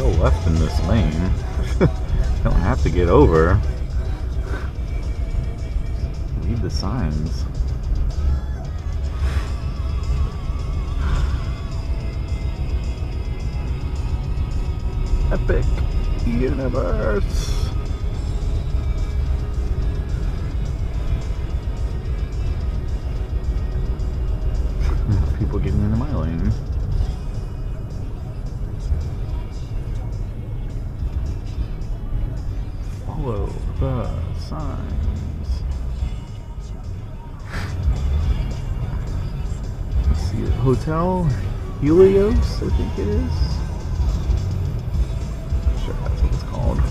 go left in this lane. Don't have to get over. Read the signs. Epic Universe. People getting into my lane. Follow the signs. Let's see, Hotel Helios, I think it is. Not sure if that's what it's called.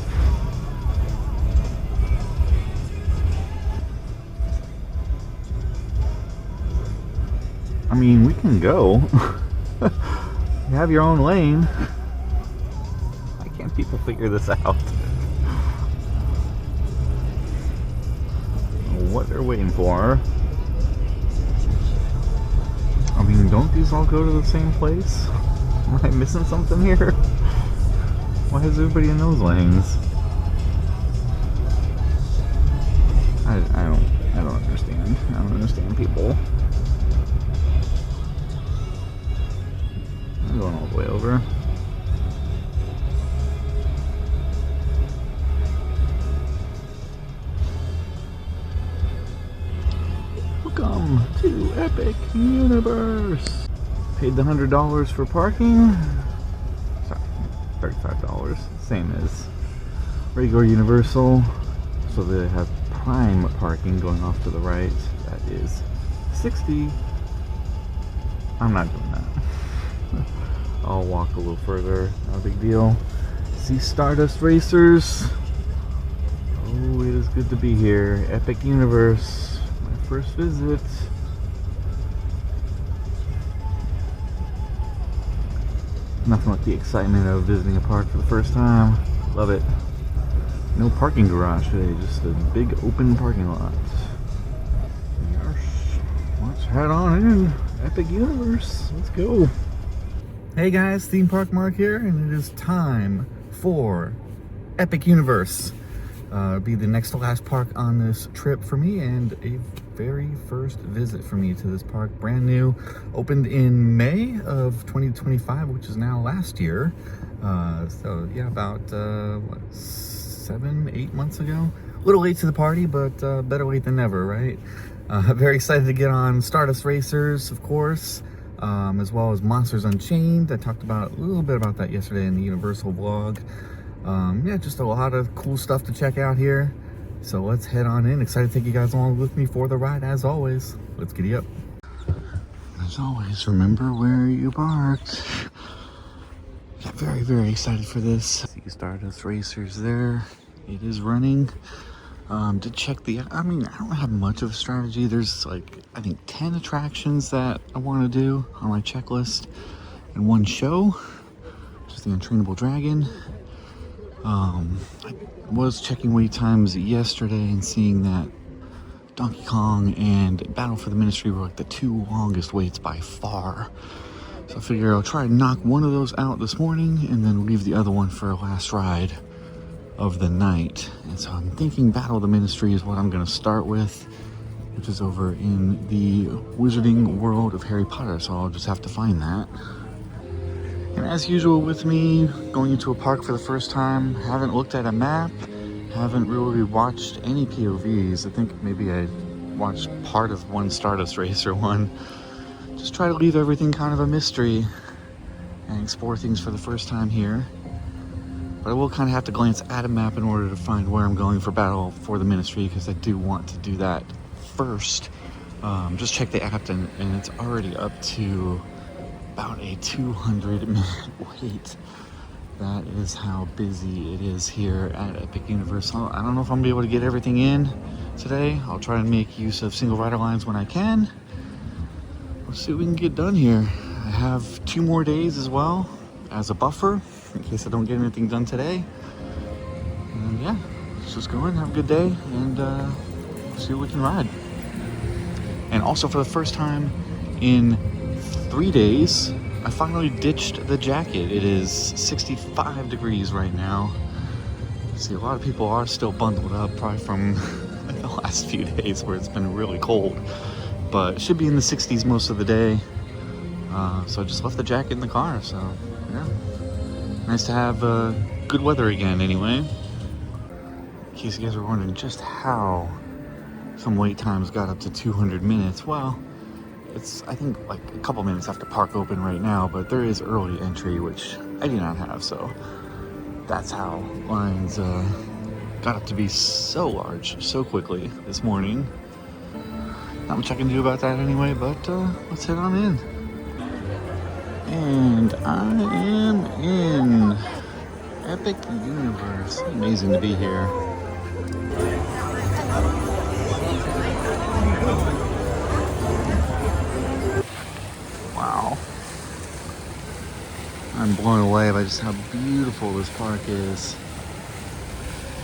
I mean, we can go. You have your own lane. Why can't people figure this out? What they're waiting for. I mean, don't these all go to the same place? Am I missing something here? Why is everybody in those lanes? I don't understand. I don't understand people. I'm going all the way over. Welcome to Epic Universe. Paid the $100 for parking. Sorry, $35. Same as regular Universal. So they have prime parking going off to the right. That is $60. I'm not doing that. I'll walk a little further, not a big deal. See Stardust Racers. Oh, it is good to be here. Epic Universe, my first visit. Nothing like the excitement of visiting a park for the first time. Love it. No parking garage today, just a big open parking lot. Yes. Let's head on in. Epic Universe, let's go. Hey guys, Theme Park Mark here, and it is time for Epic Universe. It'll be the next to last park on this trip for me, and a very first visit for me to this park. Brand new, opened in May of 2025, which is now last year. So yeah, about what, 7-8 months ago. A little late to the party, but better late than never, right? Very excited to get on Stardust Racers, of course. As well as Monsters Unchained. I talked about a little bit about that yesterday in the Universal vlog. Yeah, just a lot of cool stuff to check out here. So let's head on in. Excited to take you guys along with me for the ride as always. Let's giddy up. As always, remember where you parked. Yeah, very, very excited for this. See Stardust Racers there. It is running. To check the, I mean, I don't have much of a strategy. There's like, I think 10 attractions that I want to do on my checklist in one show, which is the Untrainable Dragon. I was checking wait times yesterday and seeing that Donkey Kong and Battle for the Ministry were like the two longest waits by far. So I figure I'll try to knock one of those out this morning and then leave the other one for a last ride of the night. And so I'm thinking Battle of the Ministry is what I'm going to start with, which is over in the Wizarding World of Harry Potter, so I'll just have to find that. And as usual with me, going into a park for the first time, haven't looked at a map, haven't really watched any POVs. I think maybe I watched part of one Stardust Racer one. Just try to leave everything kind of a mystery and explore things for the first time here. But I will kind of have to glance at a map in order to find where I'm going for Battle for the Ministry, because I do want to do that first. Just check the app and it's already up to about a 200-minute wait. That is how busy it is here at Epic Universe. I don't know if I'm gonna be able to get everything in today. I'll try and make use of single rider lines when I can. Let's see what we can get done here. I have 2 more days as well as a buffer, in case I don't get anything done today. And yeah, let's just go in, have a good day, and see what we can ride. And also for the first time in 3 days, I finally ditched the jacket. It is 65 degrees right now. See, a lot of people are still bundled up, probably from the last few days where it's been really cold. But it should be in the 60s most of the day. So I just left the jacket in the car, so yeah. Nice to have good weather again anyway. In case you guys were wondering just how some wait times got up to 200 minutes. Well, it's, I think, like a couple minutes after park open right now, but there is early entry, which I do not have, so that's how lines got up to be so large so quickly this morning. Not much I can do about that anyway, but let's head on in. And I am in epicuniverse. Amazing to be here. Wow. I'm blown away by just how beautiful this park is.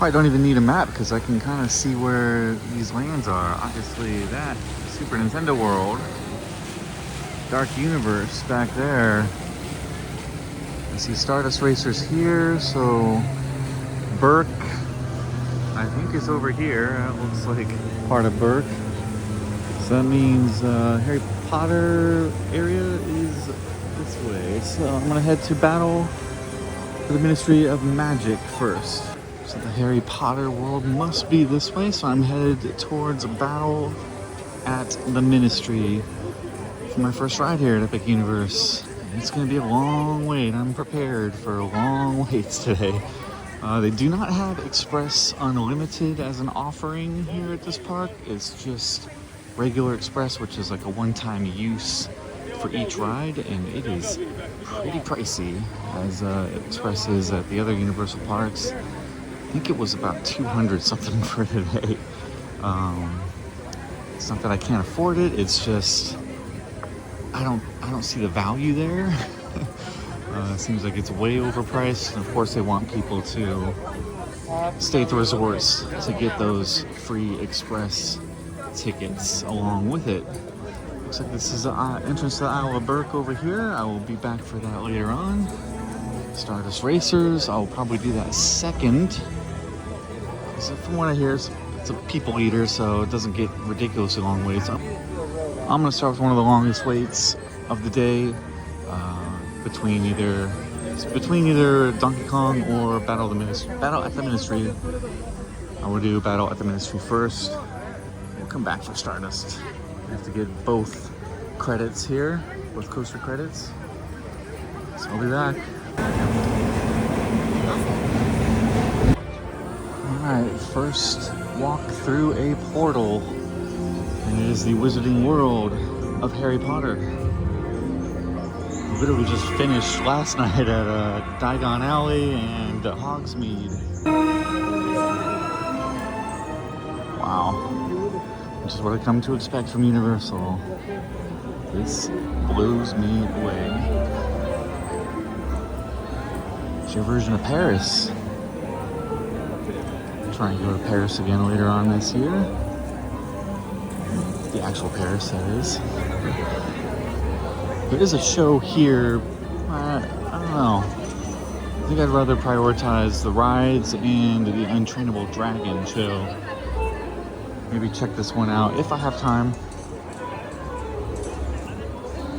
I don't even need a map because I can kind of see where these lands are. Obviously that supernintendoworld, darkuniverse back there. I see Stardust Racers here, so Berk, I think, is over here. That looks like part of Berk. So that means Harry Potter area is this way. So I'm gonna head to battleattheministry of magic first. So the Harry Potter world must be this way, so I'm headed towards battleattheministry for my first ride here at epicuniverse. It's going to be a long wait. I'm prepared for long waits today. They do not have Express Unlimited as an offering here at this park. It's just regular Express, which is like a one-time use for each ride, and it is pretty pricey, as Express is at the other Universal parks. I think it was about 200 something for today. It's not that I can't afford it, it's just I don't see the value there. It seems like it's way overpriced, and of course they want people to stay at the resorts to get those free express tickets along with it. Looks like this is the entrance to the isleofberk over here. I will be back for that later on. Stardust Racers, I'll probably do that second. So from what I hear, it's a people eater, so it doesn't get ridiculously long waits. I'm gonna start with one of the longest waits of the day, between either Donkey Kong or battleattheministry. I will do battleattheministry first. We'll come back for Stardust. I have to get both credits here, both coaster credits. So I'll be back. Alright, first walk through a portal. And it is the Wizarding World of Harry Potter. I literally just finished last night at Diagon Alley and Hogsmeade. Wow. Which is what I come to expect from Universal. This blows me away. It's your version of Paris. Trying to go to Paris again later on this year. The actual Paris, that is. There is a show here. I don't know. I think I'd rather prioritize the rides and the Untrainable Dragon show. Maybe check this one out if I have time.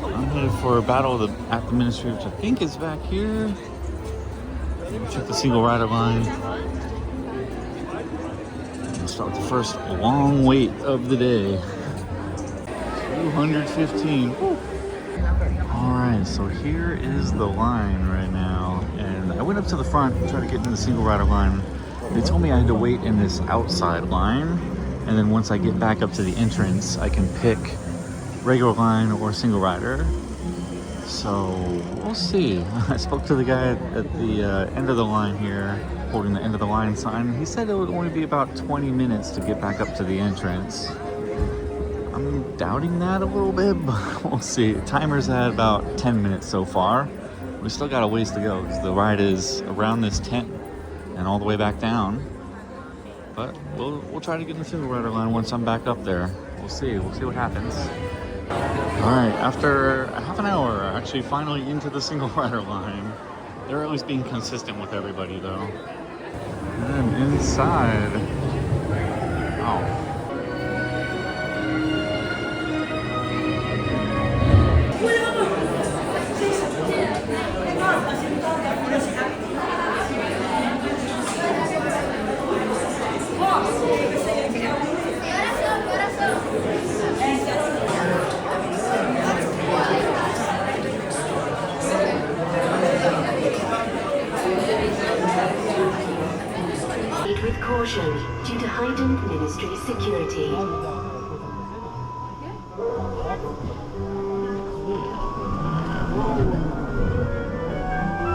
I'm headed for battleattheministry, which I think is back here. Maybe check the single rider line. I'll start with the first long wait of the day. 215. Woo. Alright, so here is the line right now. And I went up to the front and tried to get in the single rider line. They told me I had to wait in this outside line. And then once I get back up to the entrance, I can pick regular line or single rider. So we'll see. I spoke to the guy at the end of the line here, holding the end of the line sign. He said it would only be about 20 minutes to get back up to the entrance. I'm doubting that a little bit, but we'll see. Timer's at about 10 minutes so far. We still got a ways to go because the ride is around this tent and all the way back down. But we'll try to get in the single rider line once I'm back up there. We'll see what happens. All right, after a half half an hour, actually finally into the single rider line. They're at least being consistent with everybody though. And inside. Oh. With caution due to heightened ministry security.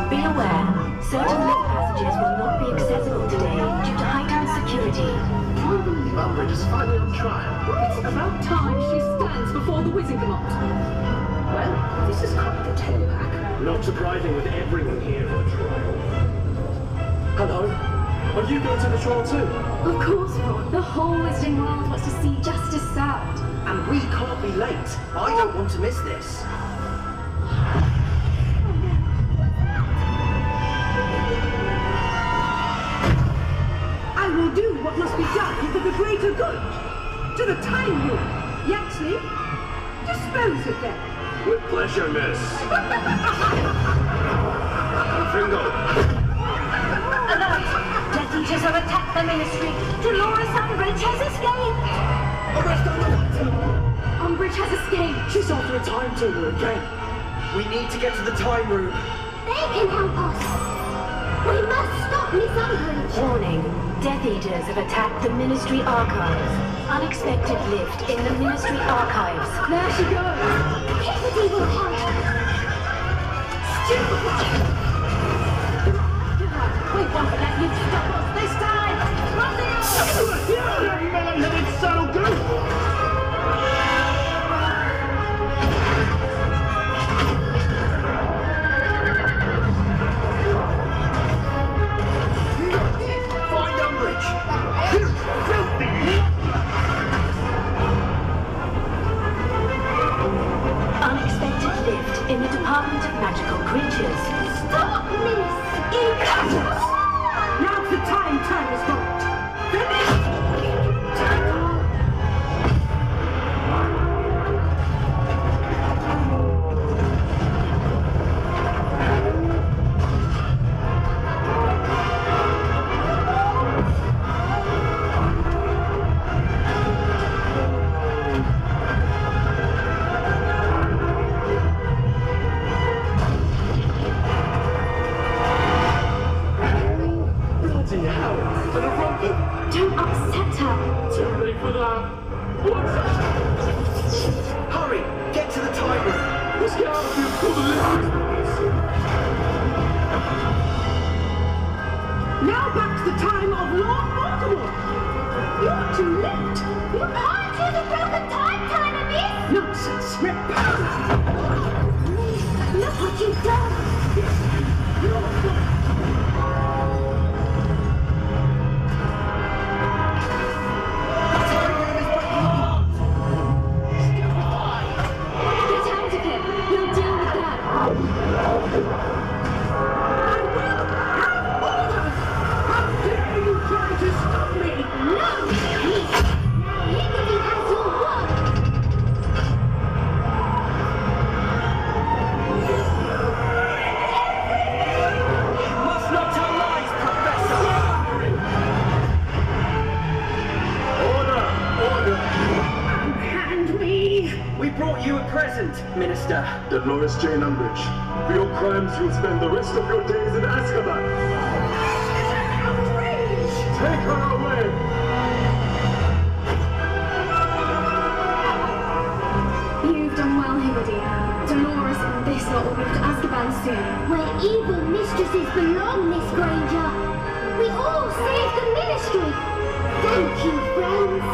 Be aware, certain lift passages will not be accessible today due to heightened security. Umbridge is finally on trial. It's about time she stands before the Wizardingworld. Well, this is quite the tailback. Not surprising with everyone here for a trial. Hello? Are you going to the trial too? Of course, Ron. The whole Wizardingworld wants to see justice served. And we can't be late. I don't want to miss this. I will do what must be done for the greater good. To the time room. Yaxley, dispose of them. With pleasure, miss. Bingo. Death Eaters have attacked the ministry. Dolores Umbridge has escaped. Arrest her! Umbridge has escaped. She's after a time turner again. We need to get to the time room. They can help us. We must stop Miss Umbridge. Warning. Death Eaters have attacked the ministry archives. Unexpected lift in the ministry archives. There she goes. Hickety will help. Stupid. We won't let you stop us this time. You melon-headed saddle goose! Find Umbridge! Unexpected lift in the Department of Magical Creatures. Stop, Miss. Now's the time turner's fault. Don't upset her. Too late for that. What? Hurry! Get to the time room. Let's get out of here before the lift. Now back to the time of Lord Voldemort. You're too late. You can't use a broken time turner, Miss. Nonsense. Repel. Look what you've done. You're Get out of here. We'll deal with that. I will have order! How dare you try to stop me? No, Miss. Now Hickety has your work. Must not tell lies, Professor! Order! Order! Unhand me! We brought you a present, Minister. Dolores Jane Umbridge, for your crimes you'll spend the rest of your days in Azkaban. Outrage! Take her away! You've done well, Higgity. Dolores and this lot will move to Azkaban soon. Where evil mistresses belong, Miss Granger. We all saved the ministry. Thank you, friends.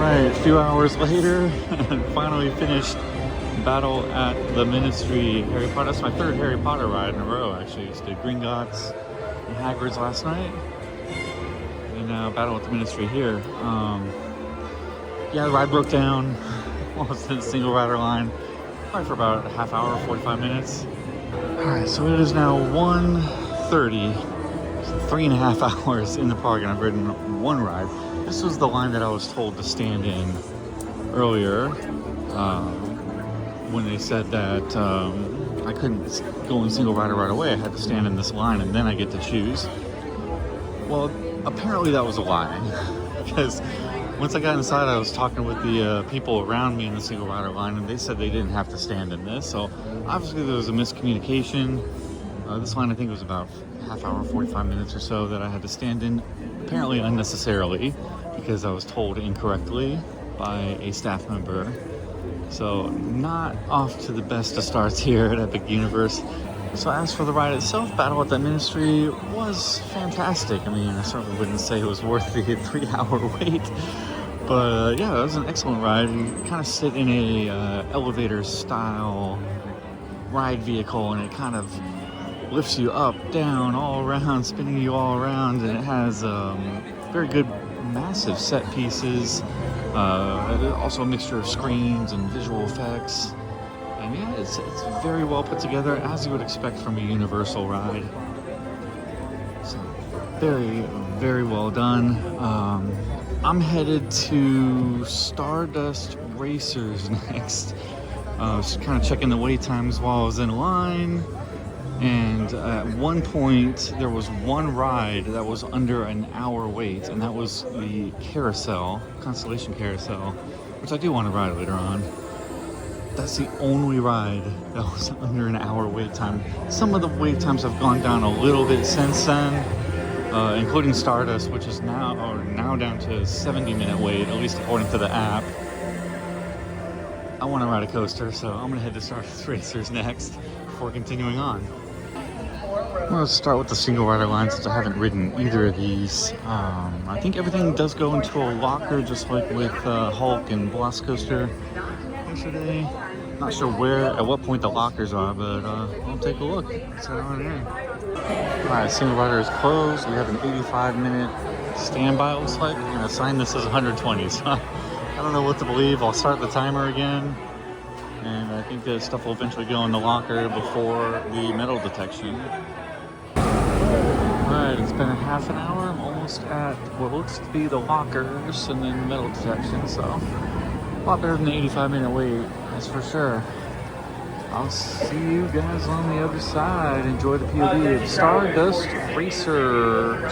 Alright, a few hours later, and finally finished Battle at the Ministry Harry Potter. That's my third Harry Potter ride in a row, actually. Just did Gringotts, Hagrid's last night, and now Battle at the Ministry here. Yeah, the ride broke down while I was in the single rider line, probably for about a half hour, 45 minutes. Alright, so it is now 1:30, 3.5 hours in the park, and I've ridden one ride. This was the line that I was told to stand in earlier, when they said that I couldn't go in single rider right away. I had to stand in this line and then I get to choose. Well, apparently that was a lie, because once I got inside, I was talking with the people around me in the single rider line, and they said they didn't have to stand in this. So obviously there was a miscommunication. This line, I think it was about half hour, 45 minutes or so that I had to stand in, apparently unnecessarily, because I was told incorrectly by a staff member. So not off to the best of starts here at epicuniverse. So as for the ride itself, Battle at the Ministry was fantastic. I mean, I certainly wouldn't say it was worth the 3-hour wait, but yeah, it was an excellent ride. You kind of sit in a elevator style ride vehicle, and it kind of lifts you up, down, all around, spinning you all around, and it has very good, massive set pieces. Also a mixture of screens and visual effects. And yeah, it's very well put together, as you would expect from a Universal ride. So very, very well done. I'm headed to Stardust Racers next. Just kind of checking the wait times while I was in line. And at one point, there was one ride that was under an hour wait, and that was the Carousel, Constellation Carousel, which I do want to ride later on. That's the only ride that was under an hour wait time. Some of the wait times have gone down a little bit since then, including Stardust, which is now down to a 70-minute wait, at least according to the app. I want to ride a coaster, so I'm going to head to Stardust Racers next before continuing on. I'm going to start with the single rider line since I haven't ridden either of these. I think everything does go into a locker, just like with Hulk and Velocicoaster yesterday. Not sure at what point the lockers are, but I'll take a look. Let's head on in. Alright, single rider is closed. We have an 85-minute standby, it looks like. I'm going to assign this as 120, so I don't know what to believe. I'll start the timer again. And I think the stuff will eventually go in the locker before the metal detection. Alright, it's been a half an hour. I'm almost at what looks to be the lockers and then metal detection, so a lot better than the 85-minute wait, that's for sure. I'll see you guys on the other side. Enjoy the POV of Stardust Racers.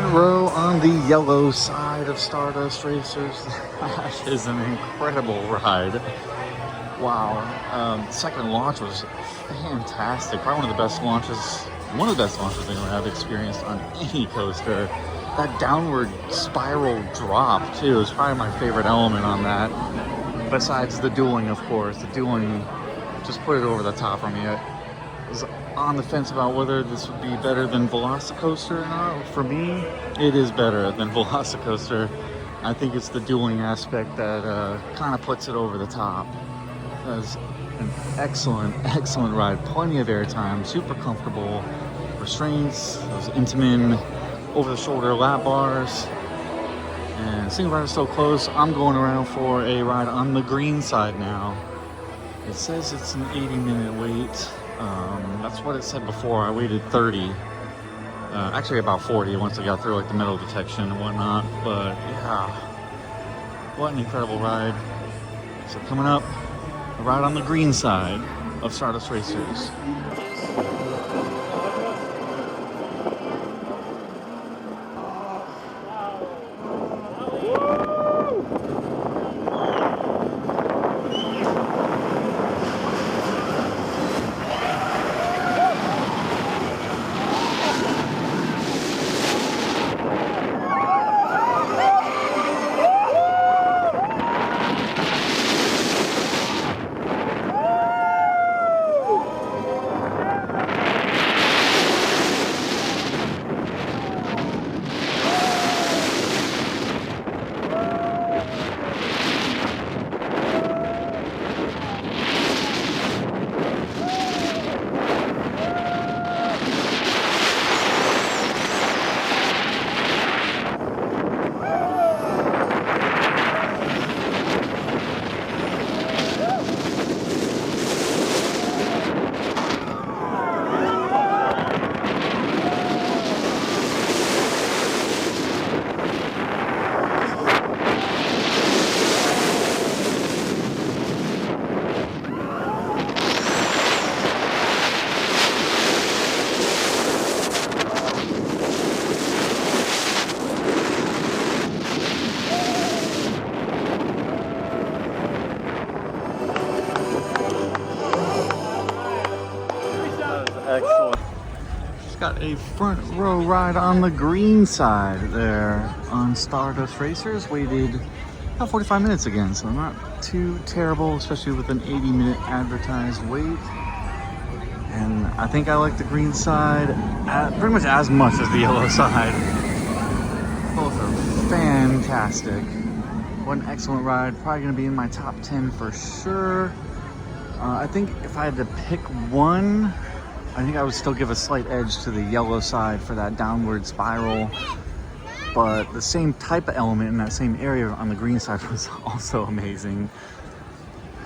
front row on the yellow side of Stardust Racers. That is an incredible ride. Wow. Second launch was fantastic. Probably one of the best launches I think I've experienced on any coaster. That downward spiral drop too is probably my favorite element on that. Besides the dueling, of course. The dueling just put it over the top for me. I was on the fence about whether this would be better than Velocicoaster or not. For me, it is better than Velocicoaster. I think it's the dueling aspect that kind of puts it over the top. That was an excellent ride. Plenty of airtime, super comfortable. Restraints, those Intamin over-the-shoulder lap bars. And single rider is so close, I'm going around for a ride on the green side now. It says it's an 80-minute wait. That's what it said before. I waited 30. Actually about 40 once I got through like the metal detection and whatnot. But yeah, what an incredible ride. So coming up, a ride on the green side of Stardust Racers. Excellent. Just got a front row ride on the green side there on Stardust Racers. Waited about 45 minutes again, so not too terrible, especially with an 80-minute advertised wait. And I think I like the green side pretty much as much as the yellow side. Both are fantastic. What an excellent ride. Probably going to be in my top 10 for sure. I think if I had to pick one, I think I would still give a slight edge to the yellow side for that downward spiral. But the same type of element in that same area on the green side was also amazing.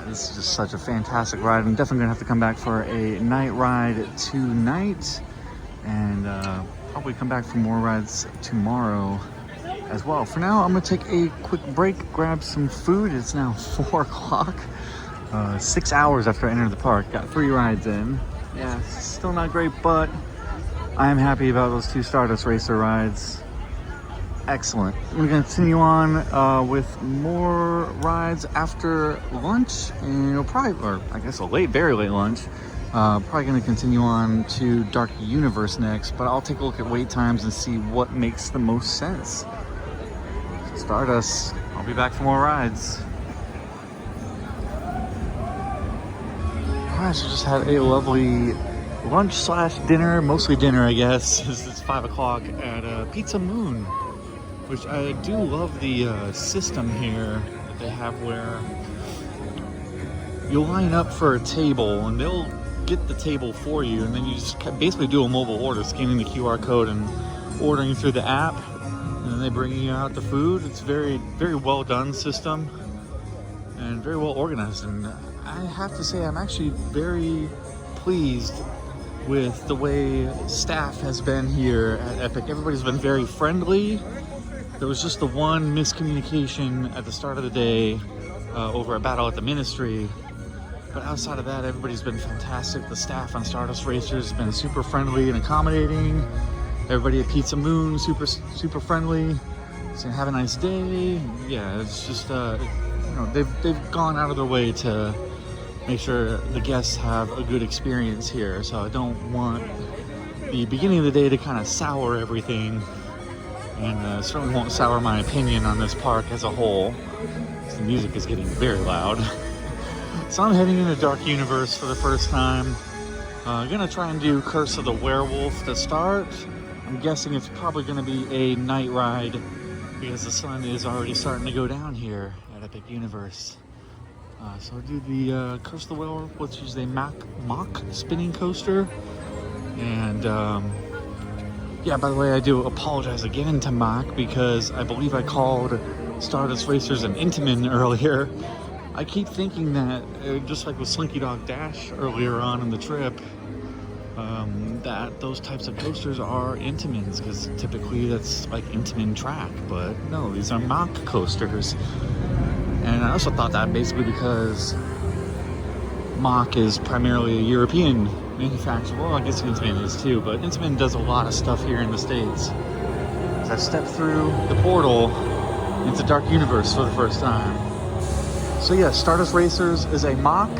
This is just such a fantastic ride. I'm definitely gonna have to come back for a night ride tonight, and probably come back for more rides tomorrow as well. For now, I'm gonna take a quick break, grab some food. It's now 4 o'clock, 6 hours after I entered the park. Got 3 rides in. Yeah, it's still not great, but I'm happy about those 2 Stardust Racer rides. Excellent. We're going to continue on with more rides after lunch, and probably, or I guess a very late lunch. Probably going to continue on to Darkuniverse next, but I'll take a look at wait times and see what makes the most sense. Stardust, I'll be back for more rides. Alright, so just had a lovely lunch / dinner, mostly dinner I guess. It's 5 o'clock at Pizza Moon, which I do love the system here that they have, where you'll line up for a table and they'll get the table for you, and then you just basically do a mobile order, scanning the QR code and ordering through the app, and then they bring you out the food. It's very well done system and very well organized, and I have to say I'm actually very pleased with the way staff has been here at Epic. Everybody's been very friendly. There was just the one miscommunication at the start of the day over at BatleAttheministry. But outside of that, everybody's been fantastic. The staff on Stardust Racers has been super friendly and accommodating. Everybody at Pizza Moon, super friendly, saying have a nice day. Yeah, it's just you know, they've gone out of their way to make sure the guests have a good experience here. So I don't want the beginning of the day to kind of sour everything, and certainly won't sour my opinion on this park as a whole. The music is getting very loud. So I'm heading into Dark Universe for the first time. Gonna try and do Curse of the Werewolf to start. I'm guessing it's probably gonna be a night ride because the sun is already starting to go down here at Epic Universe. So I'll do the Curse of the Werewolf, which is a mock spinning coaster. And yeah, by the way, I do apologize again to Mock because I believe I called Stardust Racers an Intamin earlier. I keep thinking that, just like with Slinky Dog Dash earlier on in the trip, that those types of coasters are Intamins, because typically that's like Intamin track, but no, these are mock coasters. And I also thought that basically because mock is primarily a European manufacturer. Well, I guess Intamin is too, but Intamin does a lot of stuff here in the States. As I've stepped through the portal into Dark Universe for the first time. So yeah, Stardust Racers is a mock,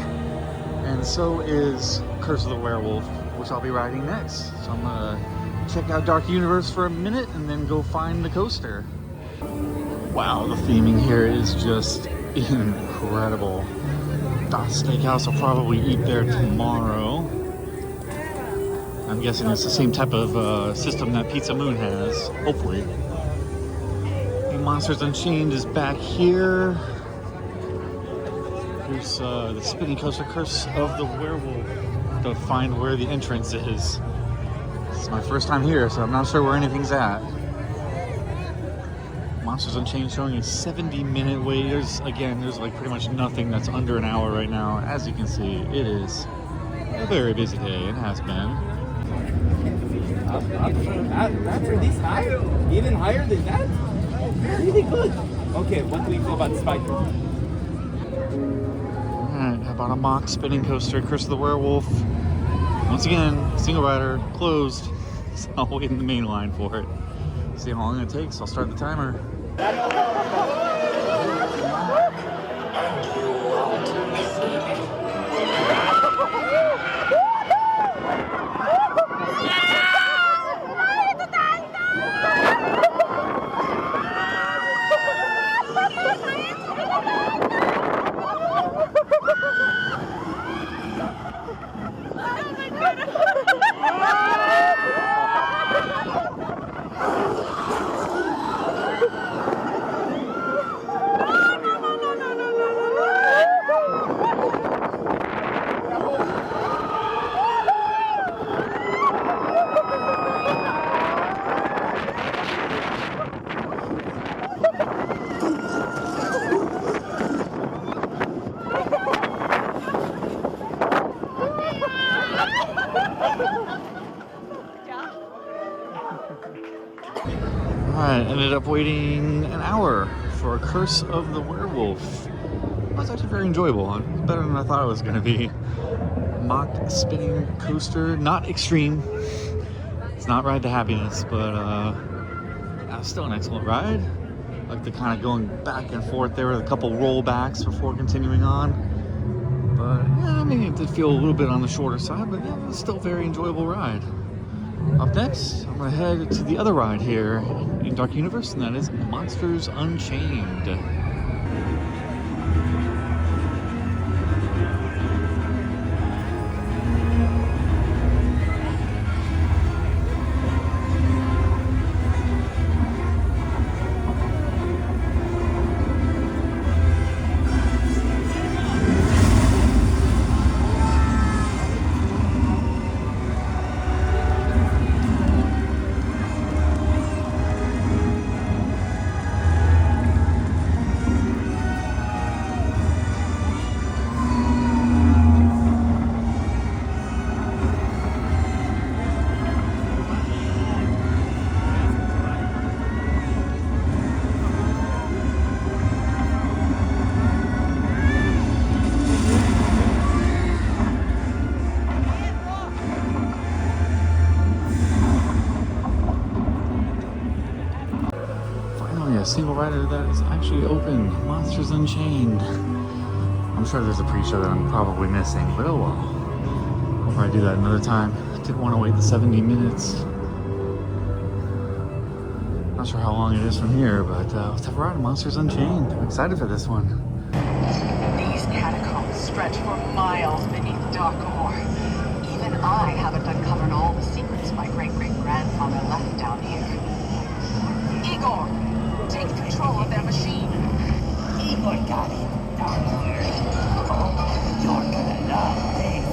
and so is Curse of the Werewolf, which I'll be riding next. So I'm gonna check out Dark Universe for a minute and then go find the coaster. Wow, the theming here is just incredible. Dot's Steakhouse will probably eat there tomorrow. I'm guessing it's the same type of system that Pizza Moon has, hopefully. Monsters Unchained is back here. Here's the spinning coaster Curse of the Werewolf. To find where the entrance is. This is my first time here, so I'm not sure where anything's at. Monsters Unchained showing a 70-minute wait. There's like pretty much nothing that's under an hour right now. As you can see, it is a very busy day. It has been. After this high? Even higher than that? Really good. Okay, what do we do about the spider? Alright, how about a mock spinning coaster, Curse of the Werewolf? Once again, single rider, closed. So I'll wait in the main line for it. See how long it takes, I'll start the timer. And you won't escape it. Alright, ended up waiting an hour for a Curse of the Werewolf. It was actually very enjoyable. Better than I thought it was going to be. Mock spinning coaster, not extreme. It's not Ride to Happiness, but still an excellent ride. Like the kind of going back and forth there with a couple rollbacks before continuing on. But yeah, I mean, it did feel a little bit on the shorter side, but yeah, it was still a very enjoyable ride. Up next, I'm going to head to the other ride here in Dark Universe, and that is Monsters Unchained. only a single rider that is actually open. Monsters Unchained. I'm sure there's a pre-show that I'm probably missing, but oh well. I'll probably do that another time. I didn't want to wait the 70 minutes. Not sure how long it is from here, but let's have a ride on Monsters Unchained. I'm excited for this one. These catacombs stretch for miles beneath Darkcore. Even I haven't uncovered all the secrets my great-great-grandfather left down here. Igor, take control of their machine. Igor got it. Don't worry. Oh, you're gonna love this.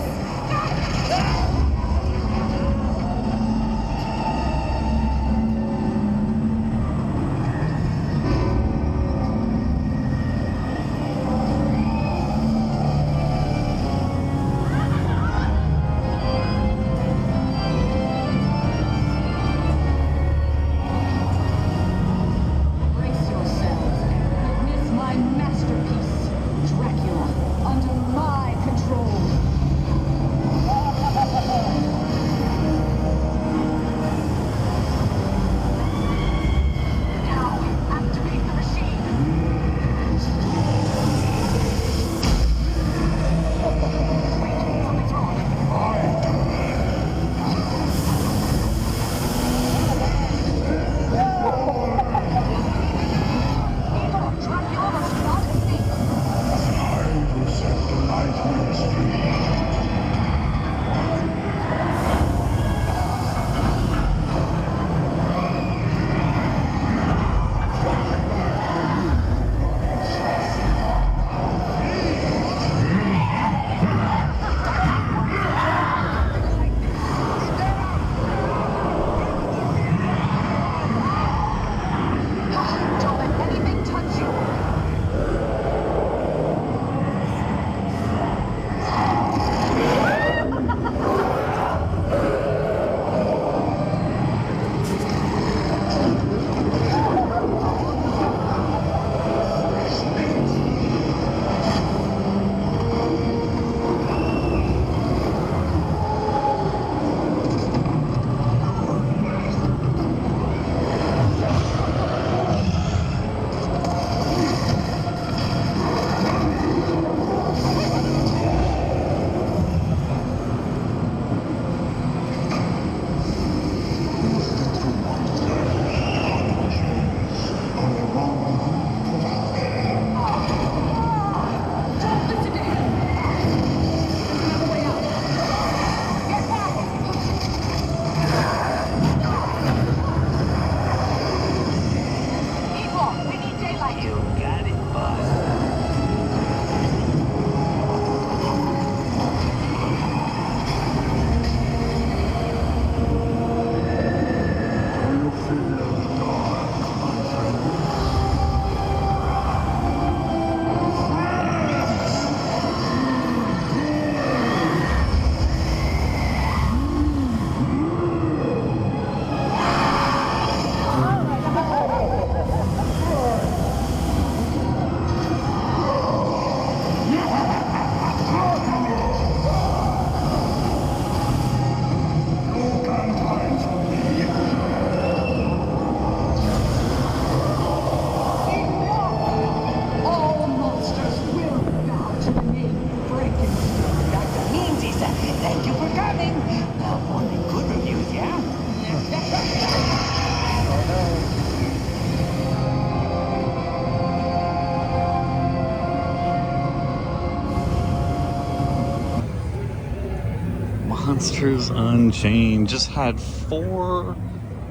Monsters Unchained just had 4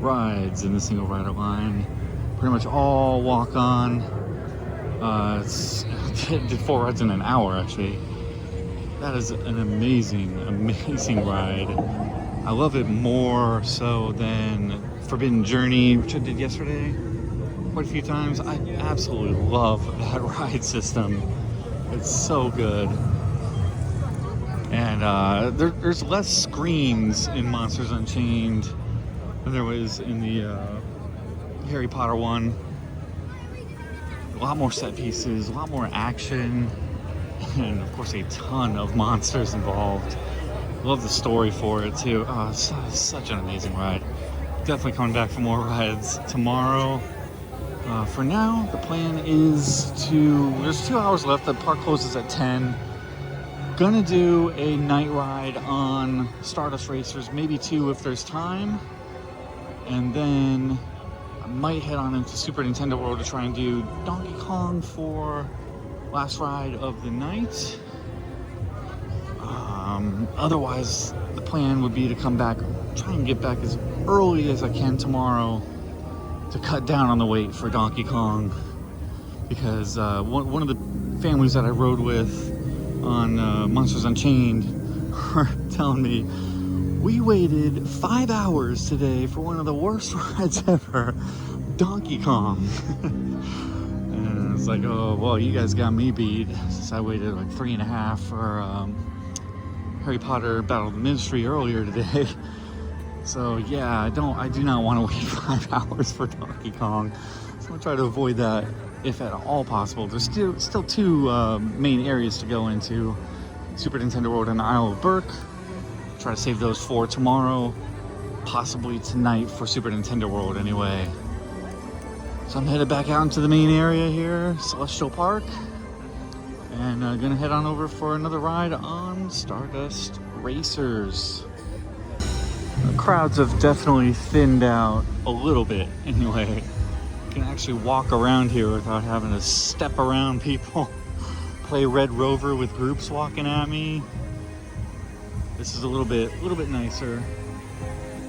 rides in the single rider line. Pretty much all walk on. Did 4 rides in an hour actually. That is an amazing ride. I love it more so than Forbidden Journey, which I did yesterday quite a few times. I absolutely love that ride system. It's so good. And there's less screens in Monsters Unchained than there was in the Harry Potter one. A lot more set pieces, a lot more action, and of course a ton of monsters involved. Love the story for it too. Oh, it's such an amazing ride. Definitely coming back for more rides tomorrow. for now, the plan is there's 2 hours left. The park closes at 10. Gonna do a night ride on Stardust Racers, maybe 2 if there's time. And then I might head on into Super Nintendo World to try and do Donkey Kong for last ride of the night. Otherwise, the plan would be to come back, try and get back as early as I can tomorrow to cut down on the wait for Donkey Kong, because one of the families that I rode with on Monsters Unchained are telling me we waited 5 hours today for one of the worst rides ever, Donkey Kong. And it's like, oh well, you guys got me beat, since I waited like 3.5 for Harry Potter battleattheministry earlier today. So yeah, I do not want to wait 5 hours for Donkey Kong. So I'll try to avoid that if at all possible. There's still 2 main areas to go into: Super Nintendo World and isleofberk. Try to save those for tomorrow, possibly tonight for Super Nintendo World anyway. So I'm headed back out into the main area here, Celestial Park, and gonna head on over for another ride on Stardust Racers. The crowds have definitely thinned out a little bit anyway. You can actually walk around here without having to step around people. Play Red Rover with groups walking at me. This is a little bit nicer.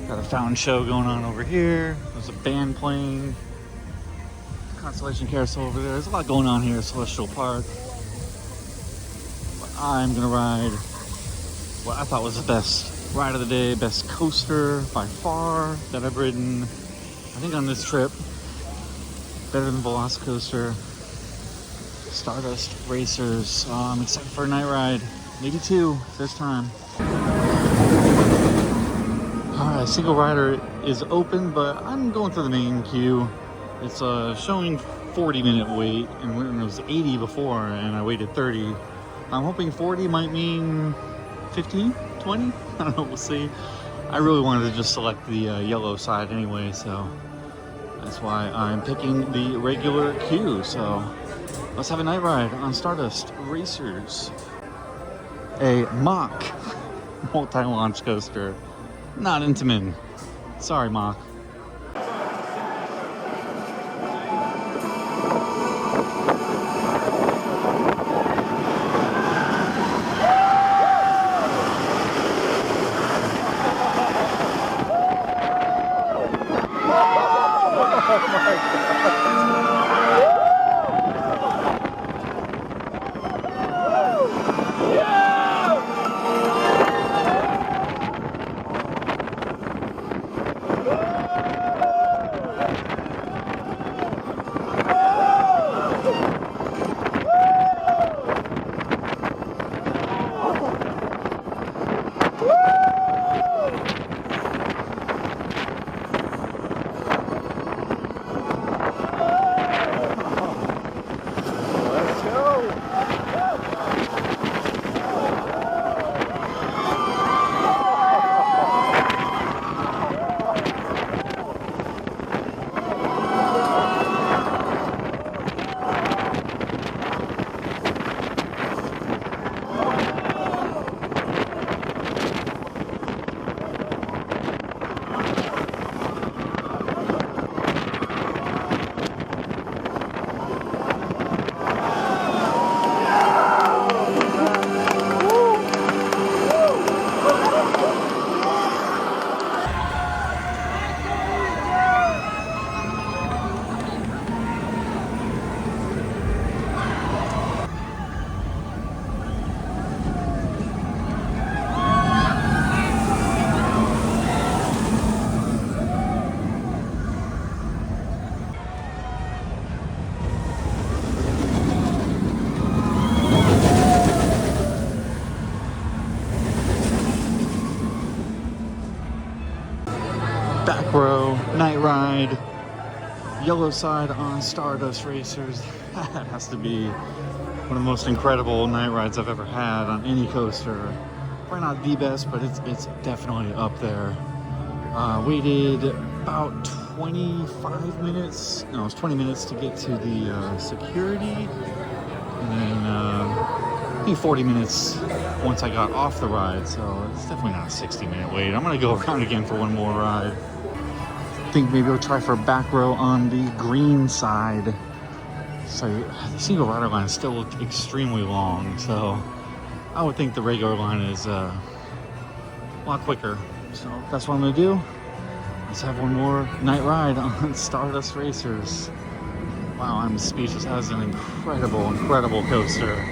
Got a fountain show going on over here. There's a band playing. Constellation Carousel over there. There's a lot going on here at Celestial Park. But I'm gonna ride what I thought was the best ride of the day, best coaster by far that I've ridden, I think, on this trip. Better than Velocicoaster. Stardust Racers. So I'm excited for a night ride. Maybe 2 if there's time. Alright, single rider is open, but I'm going through the main queue. It's showing 40-minute wait, and it was 80 before, and I waited 30. I'm hoping 40 might mean 15, 20? I don't know, we'll see. I really wanted to just select the yellow side anyway, so that's why I'm picking the regular queue. So let's have a night ride on Stardust Racers. A mock multi-launch coaster. Not Intamin. Sorry, mock. Back row, night ride, yellow side on Stardust Racers. That has to be one of the most incredible night rides I've ever had on any coaster. Probably not the best, but it's definitely up there. Waited about 25 minutes, no, it was 20 minutes to get to the security, and then I think 40 minutes once I got off the ride, so it's definitely not a 60-minute wait. I'm gonna go around again for one more ride. I think maybe I'll try for a back row on the green side. So the single rider line still looked extremely long, so I would think the regular line is a lot quicker. So that's what I'm gonna do. Let's have one more night ride on Stardust Racers. Wow, I'm speechless. That was an incredible, incredible coaster.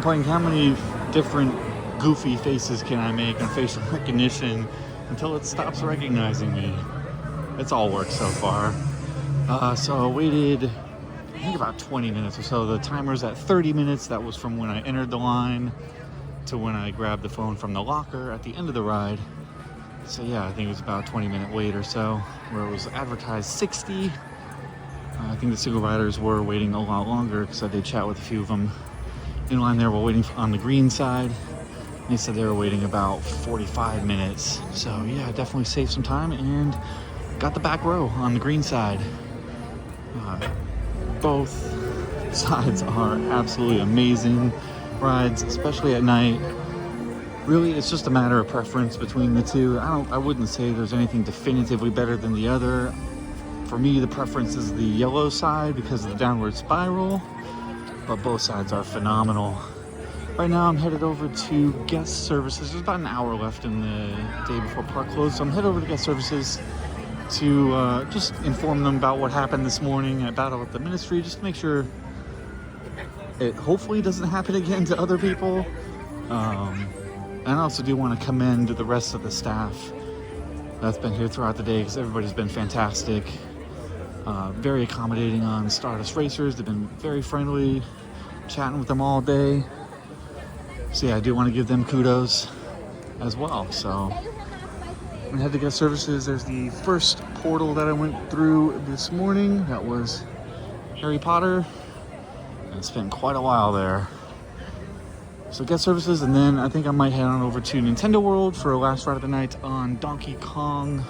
Playing how many different goofy faces can I make on facial recognition until it stops recognizing me. It's all worked so far. So I waited, I think about 20 minutes or so. The timer's at 30 minutes. That was from when I entered the line to when I grabbed the phone from the locker at the end of the ride. So yeah, I think it was about a 20-minute wait or so, where it was advertised 60. I think the single riders were waiting a lot longer because I did chat with a few of them in line there. We're waiting on the green side. They said they were waiting about 45 minutes. So yeah, definitely saved some time and got the back row on the green side. Both sides are absolutely amazing rides, especially at night. Really, it's just a matter of preference between the two. I wouldn't say there's anything definitively better than the other. For me, the preference is the yellow side because of the downward spiral. But both sides are phenomenal. Right now I'm headed over to guest services. There's about an hour left in the day before park close, so I'm headed over to guest services to just inform them about what happened this morning at battleattheministry, just to make sure it hopefully doesn't happen again to other people. And I also do want to commend the rest of the staff that's been here throughout the day, because everybody's been fantastic. Very accommodating on Stardust Racers. They've been very friendly, chatting with them all day. So yeah, I do want to give them kudos as well. So I'm gonna head to guest services. There's the first portal that I went through this morning. That was Harry Potter. I spent quite a while there. So guest services, and then I think I might head on over to Nintendo World for a last ride of the night on Donkey Kong,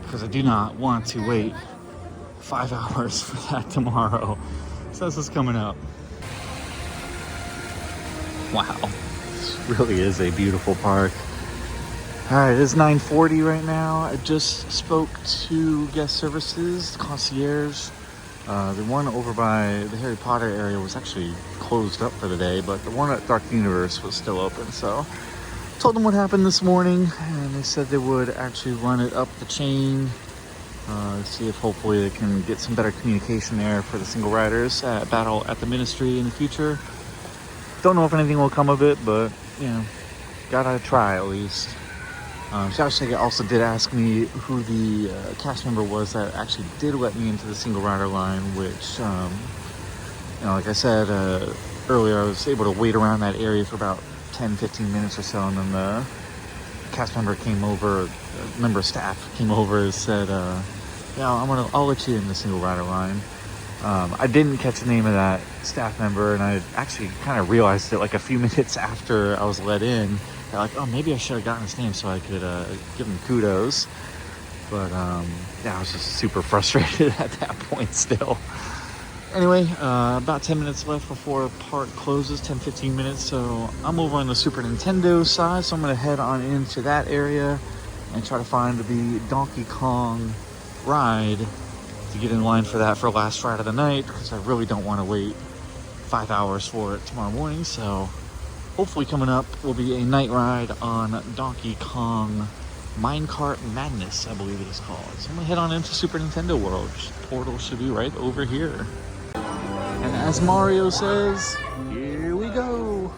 because I do not want to wait 5 hours for that tomorrow. So that's what's coming up. Wow, this really is a beautiful park. All right, it is 9:40 right now. I just spoke to guest services, concierge. The one over by the Harry Potter area was actually closed up for the day, but the one at Darkuniverse was still open. So told them what happened this morning, and they said they would actually run it up the chain. See if hopefully they can get some better communication there for the single riders at battleattheministry in the future. Don't know if anything will come of it, but you know, gotta try at least. She also did ask me who the cast member was that actually did let me into the single rider line, which, you know, like I said earlier, I was able to wait around that area for about 10-15 minutes or so, and then the cast member came over, member of staff came over and said, Yeah, I'll let you in the single rider line. I didn't catch the name of that staff member, and I actually kind of realized it like a few minutes after I was let in. They're like, oh, maybe I should have gotten his name so I could give him kudos. But yeah, I was just super frustrated at that point still. Anyway, about 10 minutes left before park closes, 10-15 minutes. So I'm over on the Super Nintendo side, so I'm gonna head on into that area and try to find the Donkey Kong ride to get in line for that for last ride of the night, because I really don't want to wait 5 hours for it tomorrow morning. So hopefully coming up will be a night ride on Donkey Kong Minecartmadness, I believe it is called. So I'm gonna head on into Super Nintendo World. Portal should be right over here. And as Mario says, here we go.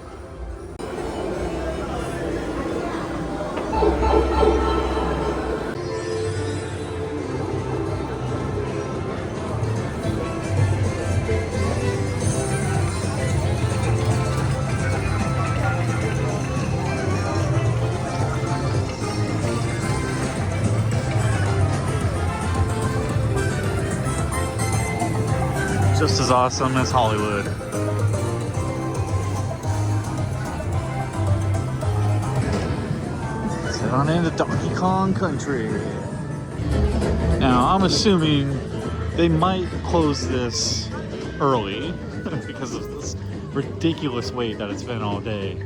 Just as awesome as Hollywood. Let's head on into Donkey Kong Country. Now, I'm assuming they might close this early because of this ridiculous wait that it's been all day.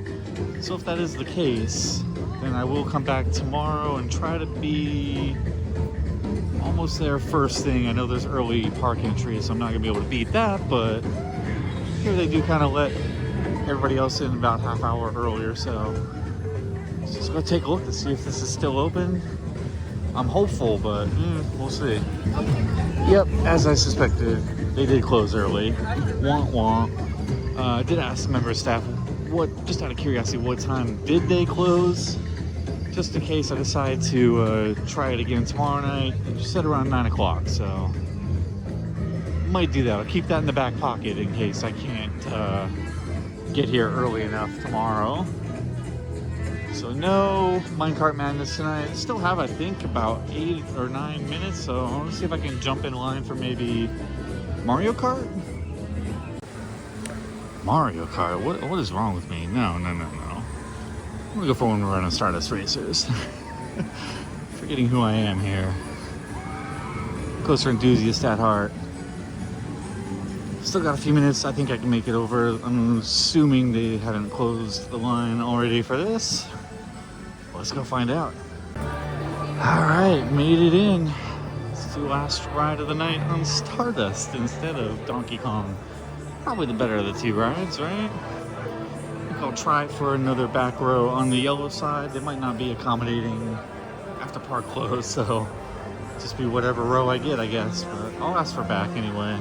So if that is the case, then I will come back tomorrow and try to be almost there first thing. I know there's early park entry, so I'm not gonna be able to beat that, but here they do kind of let everybody else in about half hour earlier, so just gonna take a look to see if this is still open. I'm hopeful, but we'll see. Yep, as I suspected, they did close early. Wah wah. I did ask a member of staff, just out of curiosity, what time did they close? Just in case I decide to try it again tomorrow night. Just said around 9 o'clock, so might do that. I'll keep that in the back pocket in case I can't get here early enough tomorrow. So no Minecart Madness tonight. Still have, I think, about 8 or 9 minutes, so I want to see if I can jump in line for maybe Mario Kart? Mario Kart? What is wrong with me? No. I'm gonna go for one run on Stardust Racers. Forgetting who I am here. Coaster enthusiast at heart. Still got a few minutes. I think I can make it over. I'm assuming they haven't closed the line already for this. Let's go find out. Alright, made it in. It's the last ride of the night on Stardust instead of Donkey Kong. Probably the better of the two rides, right? I'll try for another back row on the yellow side. They might not be accommodating after park close, so just be whatever row I get, I guess. But I'll ask for back anyway.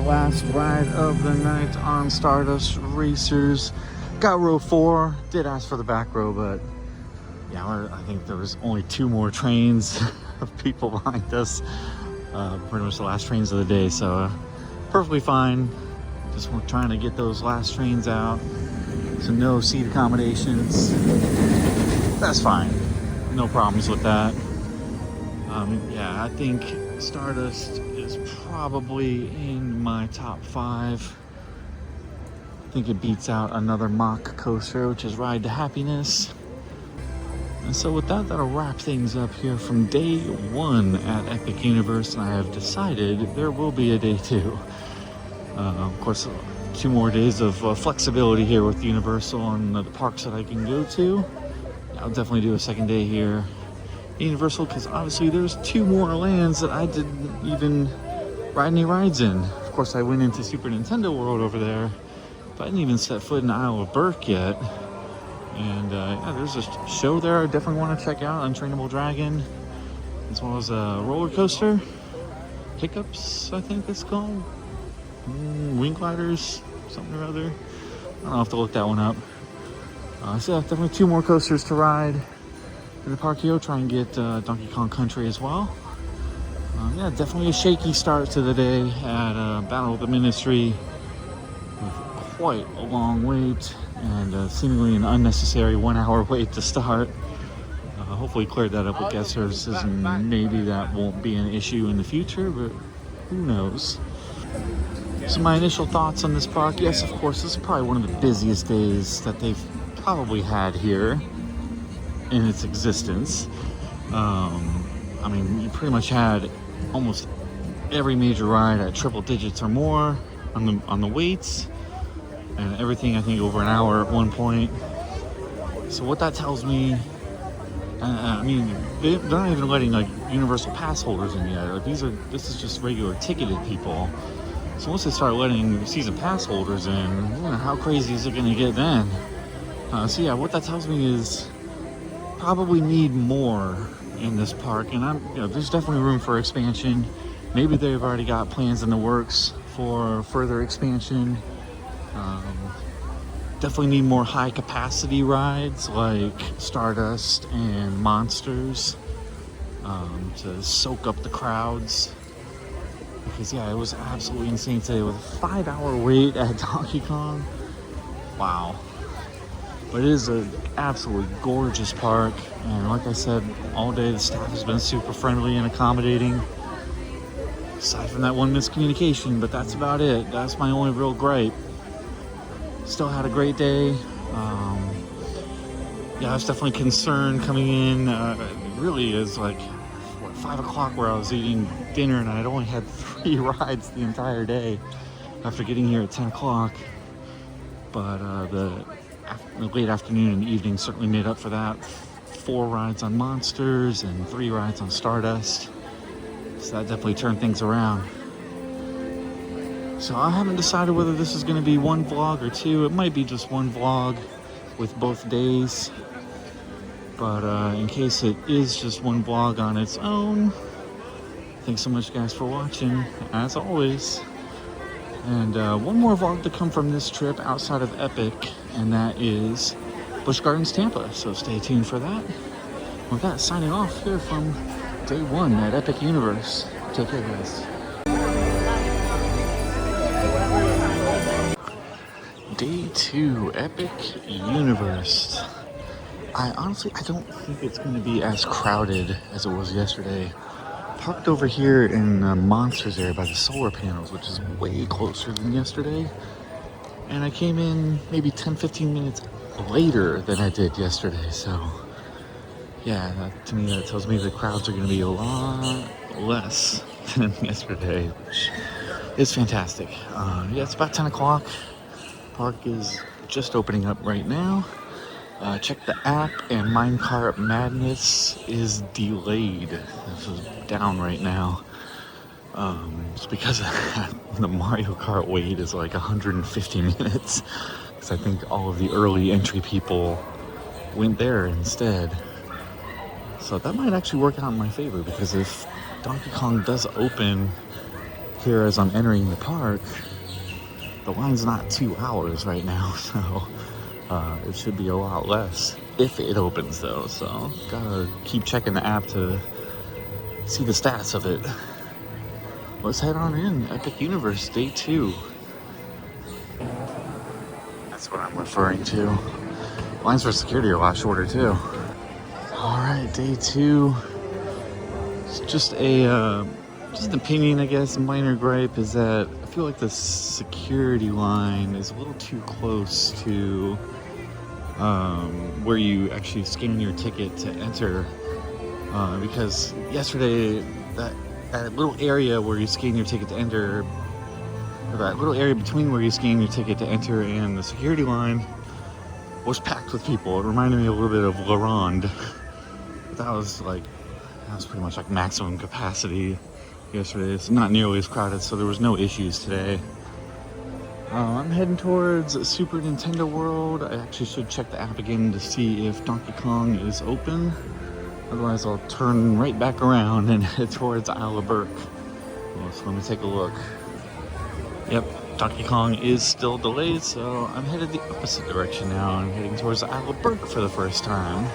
Last ride of the night on Stardust Racers. Got row 4. Did ask for the back row, but Yeah, I think there was only 2 more trains of people behind us. Pretty much the last trains of the day, so perfectly fine. Just we're trying to get those last trains out. So no seat accommodations. That's fine. No problems with that. Yeah, I think Stardust is probably in my top 5. I think it beats out another mock coaster, which is Ride to Happiness. And so with that, that'll wrap things up here from day 1 at epicuniverse, and I have decided there will be a day 2. Of course, 2 more days of flexibility here with Universal and the parks that I can go to. I'll definitely do a second day here at Universal, because obviously there's 2 more lands that I didn't even ride any rides in. Of course, I went into Super Nintendo World over there, but I didn't even set foot in isleofberk yet. And yeah, there's a show there I definitely want to check out, Unchained Dragon, as well as a roller coaster, Hiccups, I think it's called, Winggliders, something or other. I don't know, I'll have to look that one up. So yeah, definitely 2 more coasters to ride in the park here. Try and get Donkey Kong Country as well. Yeah, definitely a shaky start to the day at battleattheministry, with quite a long wait and seemingly an unnecessary 1-hour wait to start. Hopefully cleared that up with guest services, and maybe that won't be an issue in the future, but who knows. So my initial thoughts on this park, yes, of course, this is probably one of the busiest days that they've probably had here in its existence. I mean, you pretty much had almost every major ride at triple digits or more on the waits, and everything I think over an hour at one point. So what that tells me, I mean, they're not even letting like universal pass holders in yet. Like this is just regular ticketed people. So once they start letting season pass holders in, how crazy is it going to get then? So yeah, what that tells me is probably need more in this park, and there's definitely room for expansion. Maybe they've already got plans in the works for further expansion. Definitely need more high capacity rides like Stardust and Monsters to soak up the crowds. Because yeah, it was absolutely insane today with a 5-hour wait at Donkey Kong. Wow. But it is an absolutely gorgeous park, and like I said, all day the staff has been super friendly and accommodating. Aside from that one miscommunication, but that's about it. That's my only real gripe. Still had a great day. Yeah, I was definitely concerned coming in. It really is like 5 o'clock where I was eating dinner, and I'd only had 3 rides the entire day after getting here at 10 o'clock. But the late afternoon and evening certainly made up for that. 4 rides on Monsters and 3 rides on Stardust. So that definitely turned things around. So I haven't decided whether this is going to be 1 vlog or 2. It might be just 1 vlog with both days. But in case it is just 1 vlog on its own, thanks so much guys for watching, as always. And 1 more vlog to come from this trip outside of Epic, and that is Busch Gardens, Tampa. So stay tuned for that. With that, signing off here from day 1 at Epic Universe. Take care, guys. Day 2, Epic Universe. I don't think it's going to be as crowded as it was yesterday. Parked over here in Monsters area by the solar panels, which is way closer than yesterday. And I came in maybe 10-15 minutes later than I did yesterday. So yeah, to me that tells me the crowds are going to be a lot less than yesterday, which is fantastic. Yeah, it's about 10 o'clock. Park is just opening up right now. Check the app, and Minecartmadness is delayed. This is down right now. It's because the Mario Kart wait is like 150 minutes. Because I think all of the early entry people went there instead. So that might actually work out in my favor, because if Donkey Kong does open here as I'm entering the park, the line's not 2 hours right now, so it should be a lot less. if it opens though, so gotta keep checking the app to see the status of it. Let's head on in. Epic Universe Day 2. That's what I'm referring to. Lines for security are a lot shorter too. Alright, Day 2. It's just an opinion, I guess. Minor gripe is that I feel like the security line is a little too close to where you actually scan your ticket to enter. Because yesterday, that little area where you scan your ticket to enter, or that little area between where you scan your ticket to enter and the security line was packed with people. It reminded me a little bit of La Ronde. But that was pretty much like maximum capacity yesterday. It's not nearly as crowded, so there was no issues today. I'm heading towards supernintendoworld. I actually should check the app again to see if Donkey Kong is open. Otherwise, I'll turn right back around and head towards isleofberk. Well, so let me take a look. Yep, Donkey Kong is still delayed, so I'm headed the opposite direction now. I'm heading towards isleofberk for the first time.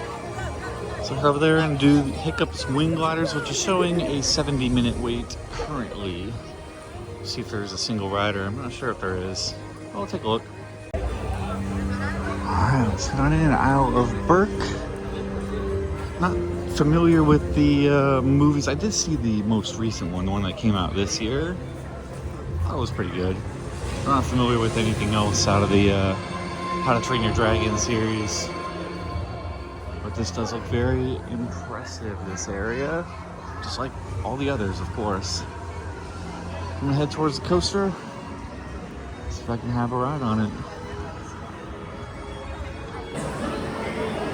So head over there and do hiccupswinggliders, which is showing a 70-minute wait currently. See if there's a single rider. I'm not sure if there is. I'll take a look. Alright, let's head on in. isleofberk. Not familiar with the movies. I did see the most recent one, the one that came out this year. I thought it was pretty good. I'm not familiar with anything else out of the How to Train Your Dragon series. But this does look very impressive, this area. Just like all the others, of course. I'm gonna head towards the coaster. See if I can have a ride on it.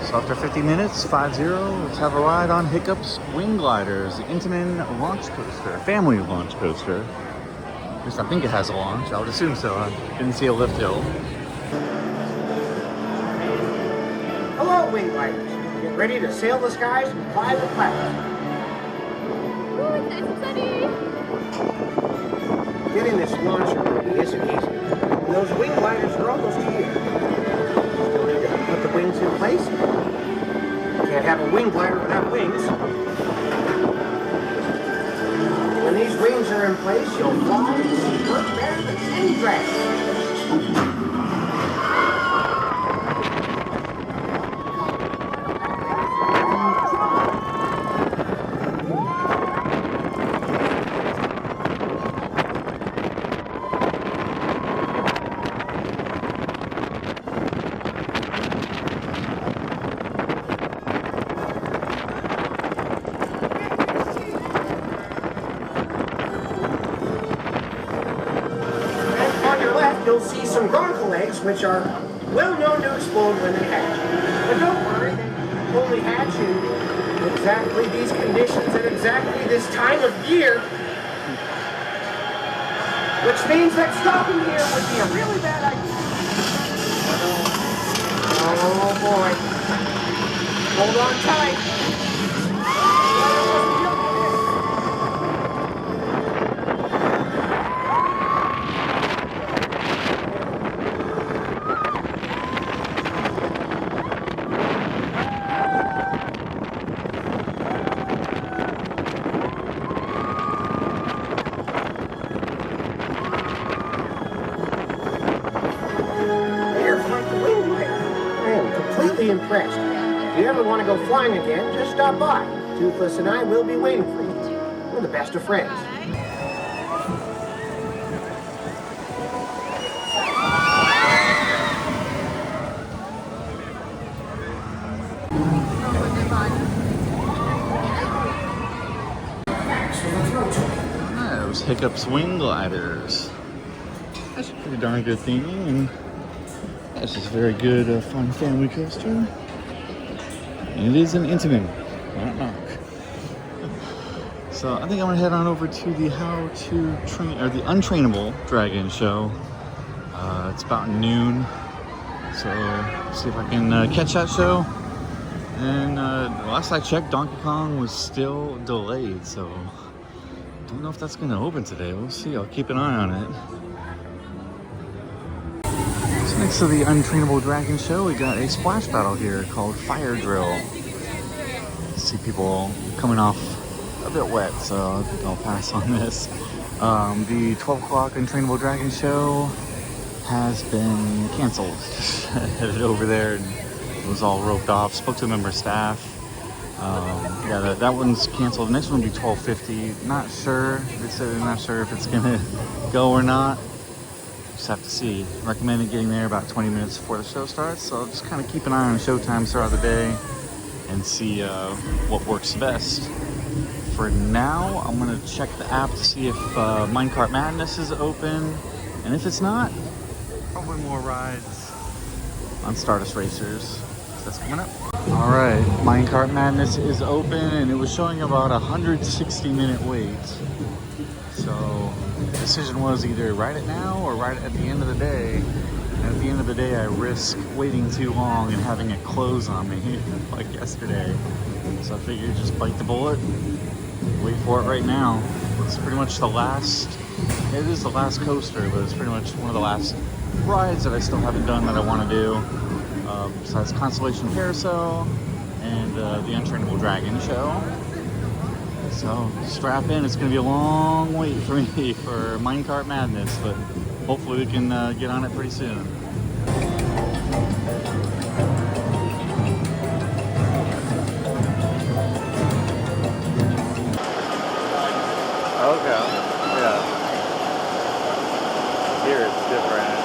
So after 50 minutes, 5-0, let's have a ride on hiccupswinggliders, the Intamin launch coaster, family launch coaster. At least I think it has a launch. I would assume so. I didn't see a lift hill. Hello, wing gliders. Get ready to sail the skies and fly the clouds. Ooh, it's nice and sunny. Getting this launcher ready isn't easy. And those wing gliders are almost here. Still need to put the wings in place. Can't have a wing glider without wings. When these wings are in place, you'll fly and work better than any dragon. You'll see some bronco eggs, which are well known to explode when they hatch. But don't worry, they only hatch in exactly these conditions at exactly this time of year. Which means that stopping here would be a really bad idea. Oh boy. Hold on tight. Impressed. If you ever want to go flying again, just stop by. Toothless and I will be waiting for you. We're the best of friends. That was hiccupswinggliders. That's a pretty darn good theme, and that's just a very good, fun family coaster. And it is an Intamin. Knock, knock. So I think I'm gonna head on over to the How to Train, or the Untrainable Dragon show. It's about noon, so see if I can catch that show. And last I checked, Donkey Kong was still delayed, so don't know if that's gonna open today. We'll see. I'll keep an eye on it. Next to the Untrainable Dragon show, we got a splash battle here called Fire Drill. See people coming off a bit wet, so I think I'll pass on this. The 12 o'clock Untrainable Dragon show has been canceled. Headed over there and it was all roped off. Spoke to a member of staff. Yeah, that one's canceled. The next one will be 12:50. Not sure. They said they're not sure if it's gonna go or not. Just have to see. Recommended getting there about 20 minutes before the show starts. So just kind of keep an eye on show times throughout the day and see what works best. For now, I'm gonna check the app to see if Minecart Madness is open, and if it's not, probably more rides on Stardust Racers. That's coming up. All right, Minecart Madness is open, and it was showing about a 160-minute wait. So the decision was either ride it now or ride it at the end of the day. And at the end of the day, I risk waiting too long and having it close on me like yesterday. So I figured just bite the bullet, wait for it right now. It's pretty much the last, it is the last coaster, but it's pretty much one of the last rides that I still haven't done that I want to do. Besides Constellation Carousel and the Untrainable Dragon show. So strap in, it's going to be a long wait for me for Minecart Madness, but hopefully we can get on it pretty soon. Okay, yeah. Here it's different.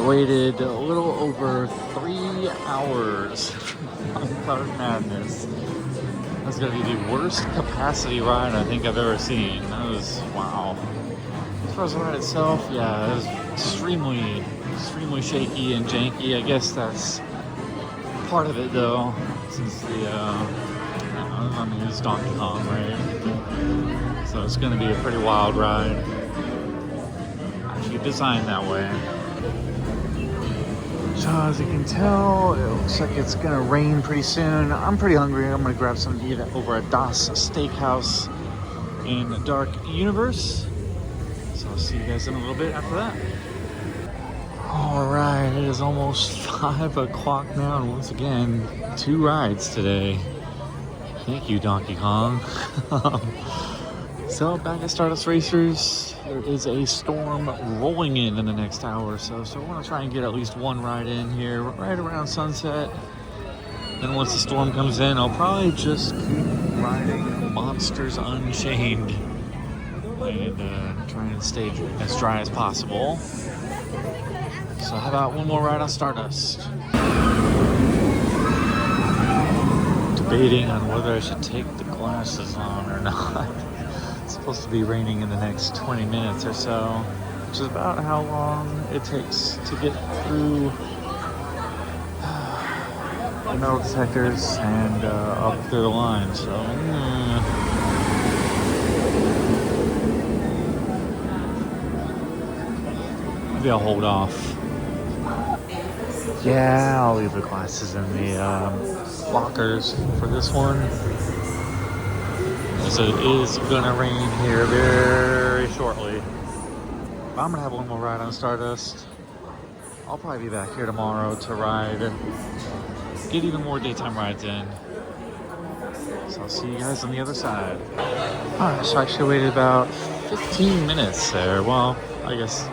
Waited a little over 3 hours for Minecart Madness. That's gonna be the worst capacity ride I think I've ever seen. That was, wow. As far as the ride itself, yeah, it was extremely shaky and janky. I guess that's part of it though, since the, I mean, it's Donkey Kong, right? So it's gonna be a pretty wild ride. Actually designed that way. So as you can tell, it looks like it's gonna rain pretty soon. I'm pretty hungry. I'm gonna grab something to eat over at Das Steakhouse in Darkuniverse. So I'll see you guys in a little bit after that. All right, it is almost 5 o'clock now, and once again, 2 rides today. Thank you, Donkey Kong. So back at Stardust Racers, there is a storm rolling in the next hour or so. So I want to try and get at least 1 ride in here right around sunset. Then once the storm comes in, I'll probably just keep riding Monsters Unchained and trying to stay as dry as possible. So how about one more ride on Stardust? Debating on whether I should take the glasses on or not. It's supposed to be raining in the next 20 minutes or so, which is about how long it takes to get through the metal detectors and up through the line. So maybe I'll hold off. Yeah, I'll leave the glasses in the lockers for this one. So it is gonna rain here very shortly. But I'm gonna have one more ride on Stardust. I'll probably be back here tomorrow to ride, get even more daytime rides in. So I'll see you guys on the other side. Alright, so I actually waited about 15 minutes there. Well, I guess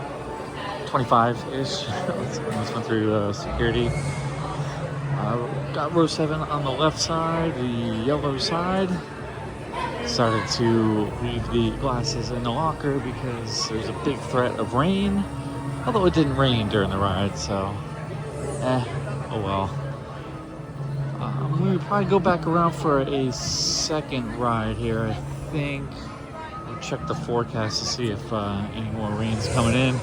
25-ish. Let's went through security. Got row 7 on the left side, the yellow side. Decided to leave the glasses in the locker because there's a big threat of rain. Although it didn't rain during the ride, so oh well. We'll probably go back around for a second ride here, I think. I'll check the forecast to see if any more rain's coming in.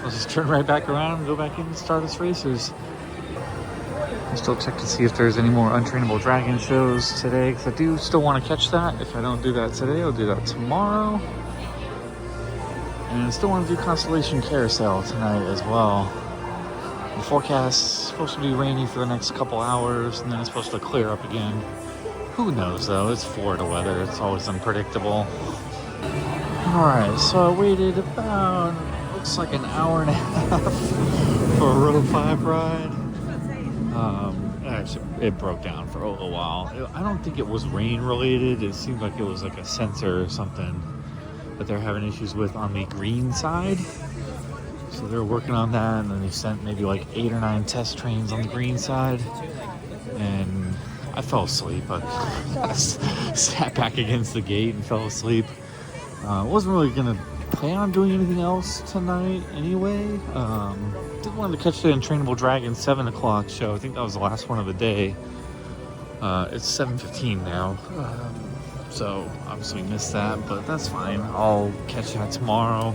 I'll just turn right back around and go back in Stardust Racers. I'll still check to see if there's any more Untrainable Dragon shows today, because I do still want to catch that. If I don't do that today, I'll do that tomorrow. And I still want to do Constellation Carousel tonight as well. The forecast is supposed to be rainy for the next couple hours, and then it's supposed to clear up again. Who knows though, it's Florida weather, it's always unpredictable. Alright, so I waited about, looks like an hour and a half for a row 5 ride. Actually, it broke down for a little while. I don't think it was rain related. It seemed like it was like a sensor or something that they're having issues with on the green side. So they're working on that, and then they sent maybe like 8 or 9 test trains on the green side. And I fell asleep. I sat back against the gate and fell asleep. Wasn't really gonna plan on doing anything else tonight anyway. Did want to catch the Untrainable Dragon 7 o'clock show. I think that was the last one of the day. It's 7:15 now. So obviously missed that, but that's fine. I'll catch that tomorrow.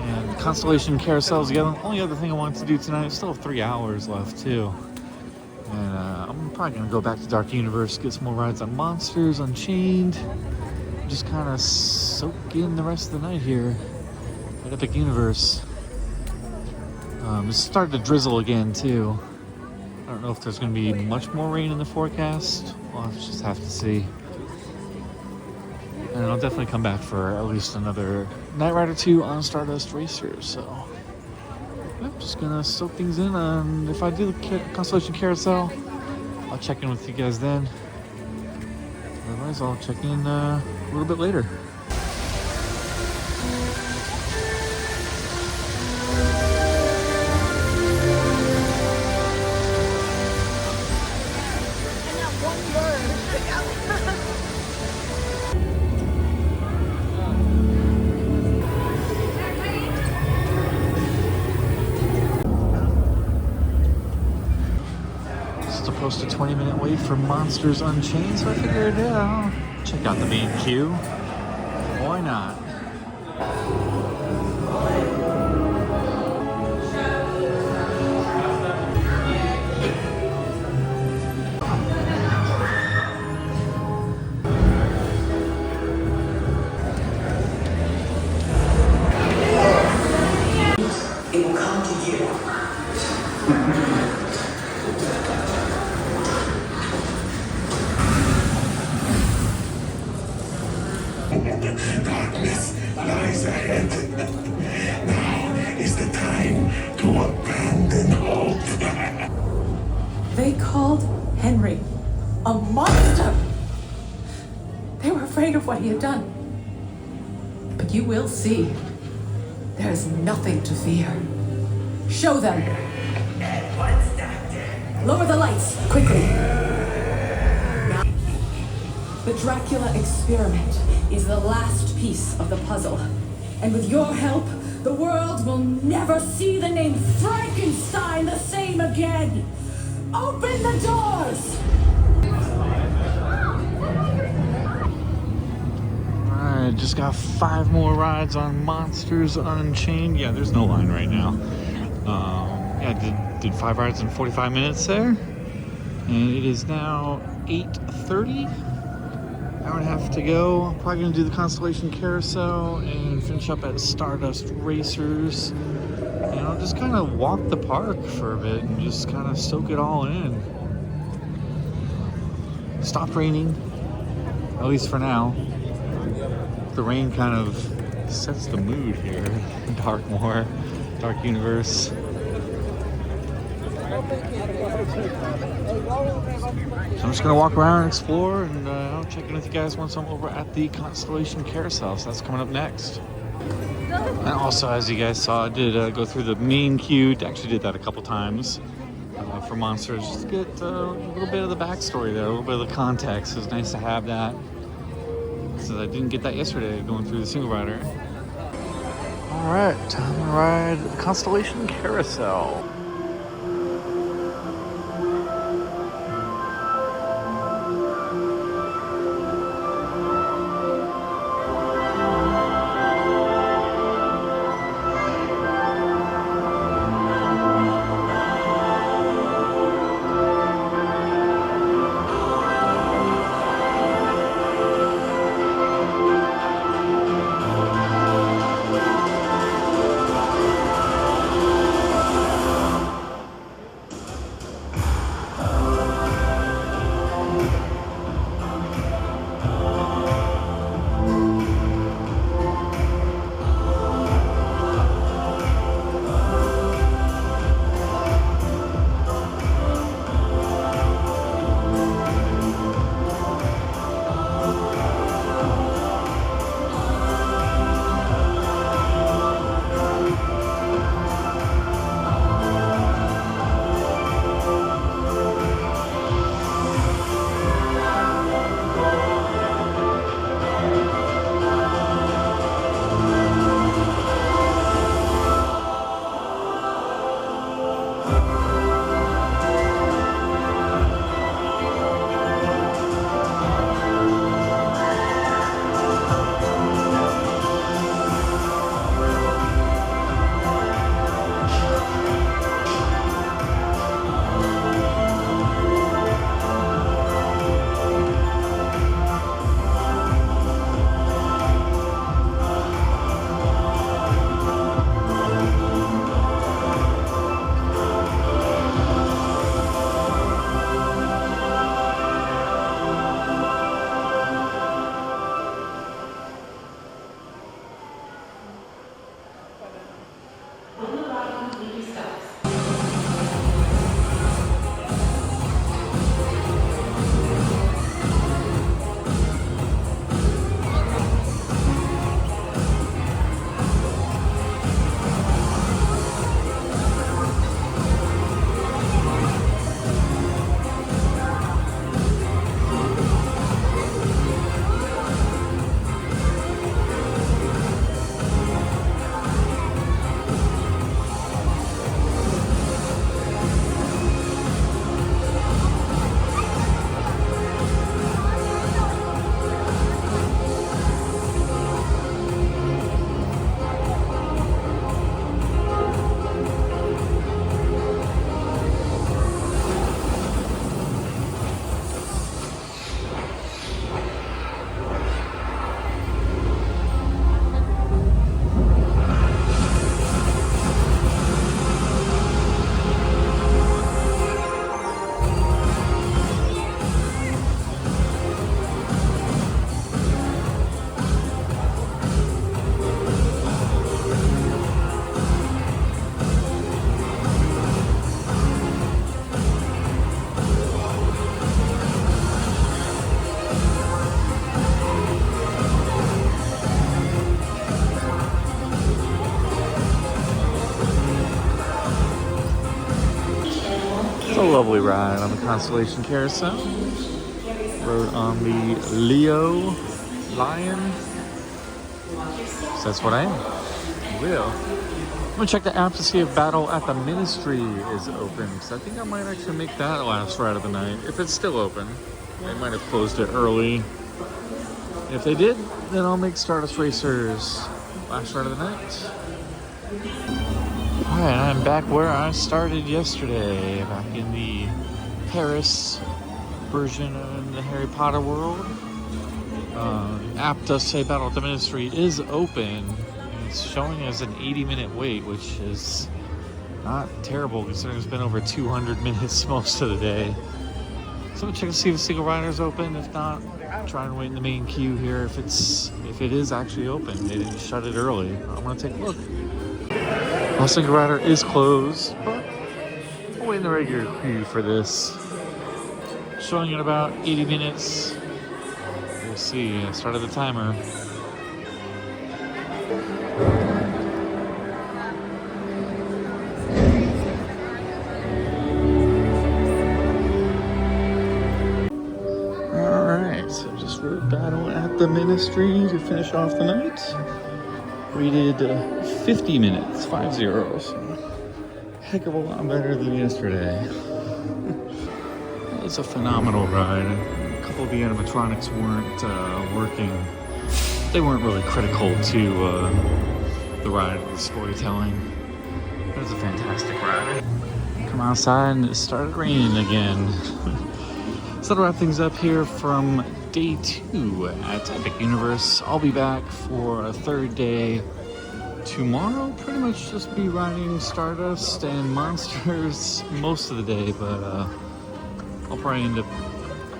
And Constellation Carousel is the only other thing I wanted to do tonight. I still have 3 hours left too. And I'm probably gonna go back to Darkuniverse, get some more rides on Monsters, Unchained. Just kind of soak in the rest of the night here at Epicuniverse. It's starting to drizzle again too. I don't know if there's going to be much more rain in the forecast. We'll just have to see. And I'll definitely come back for at least another night ride or 2 on Stardust Racers. So I'm just gonna soak things in, and if I do the Constellation Carousel, I'll check in with you guys then. Otherwise, I'll check in a little bit later. Supposed to 20-minute wait for Monsters Unchained, so I figured, yeah, I'll check out the main queue. Why not? It will come to you. Darkness lies ahead. Now is the time to abandon hope. They called Henry a monster. They were afraid of what he had done. But you will see. There's nothing to fear. Show them. Lower the lights, quickly. The Dracula experiment is the last piece of the puzzle. And with your help, the world will never see the name Frankenstein the same again. Open the doors! Alright, just got 5 more rides on Monsters Unchained. Yeah, there's no line right now. Yeah, did 5 rides in 45 minutes there. And it is now 8:30. Hour and a half to go. I'm probably gonna do the Constellation Carousel and finish up at Stardust Racers. And I'll just kind of walk the park for a bit and just kind of soak it all in. It stopped raining, at least for now. The rain kind of sets the mood here. Dark universe. So I'm just gonna walk around and explore, and I'll check in with you guys once I'm over at the Constellation Carousel. So that's coming up next. And also, as you guys saw, I did go through the main queue. Actually did that a couple times for monsters, just to get a little bit of the backstory there, a little bit of the context. It was nice to have that, because I didn't get that yesterday going through the single rider. All right, time to ride the Constellation Carousel. It's a lovely ride on the Constellation Carousel. Rode on the Leo Lion. So that's what I am. Will. I'm gonna check the app to see if battleattheministry is open. So I think I might actually make that last ride of the night. If it's still open. They might have closed it early. If they did, then I'll make Stardust Racers last ride of the night. Alright, I'm back where I started yesterday, back in the Paris version of the Harry Potter world. App does say battleattheministry is open. It's showing as an 80-minute wait, which is not terrible considering it's been over 200 minutes most of the day. So I'm gonna check to see if Single Rider's open. If not, try and wait in the main queue here. If it is actually open, they didn't shut it early. I'm gonna take a look. Well, Single Rider is closed, but we'll wait in the regular queue for this. Showing in about 80 minutes. We'll see. I started the timer. Battleattheministry to finish off the night. Waited 50 minutes, 5-0, so heck of a lot better than yesterday. It's a phenomenal ride. A couple of the animatronics weren't working. They weren't really critical to the ride, the storytelling. It was a fantastic ride. Come outside and it started raining again. So to wrap things up here from day 2 at Epicuniverse, I'll be back for a third day tomorrow. Pretty much just be riding Stardust and Monsters most of the day, but I'll probably end up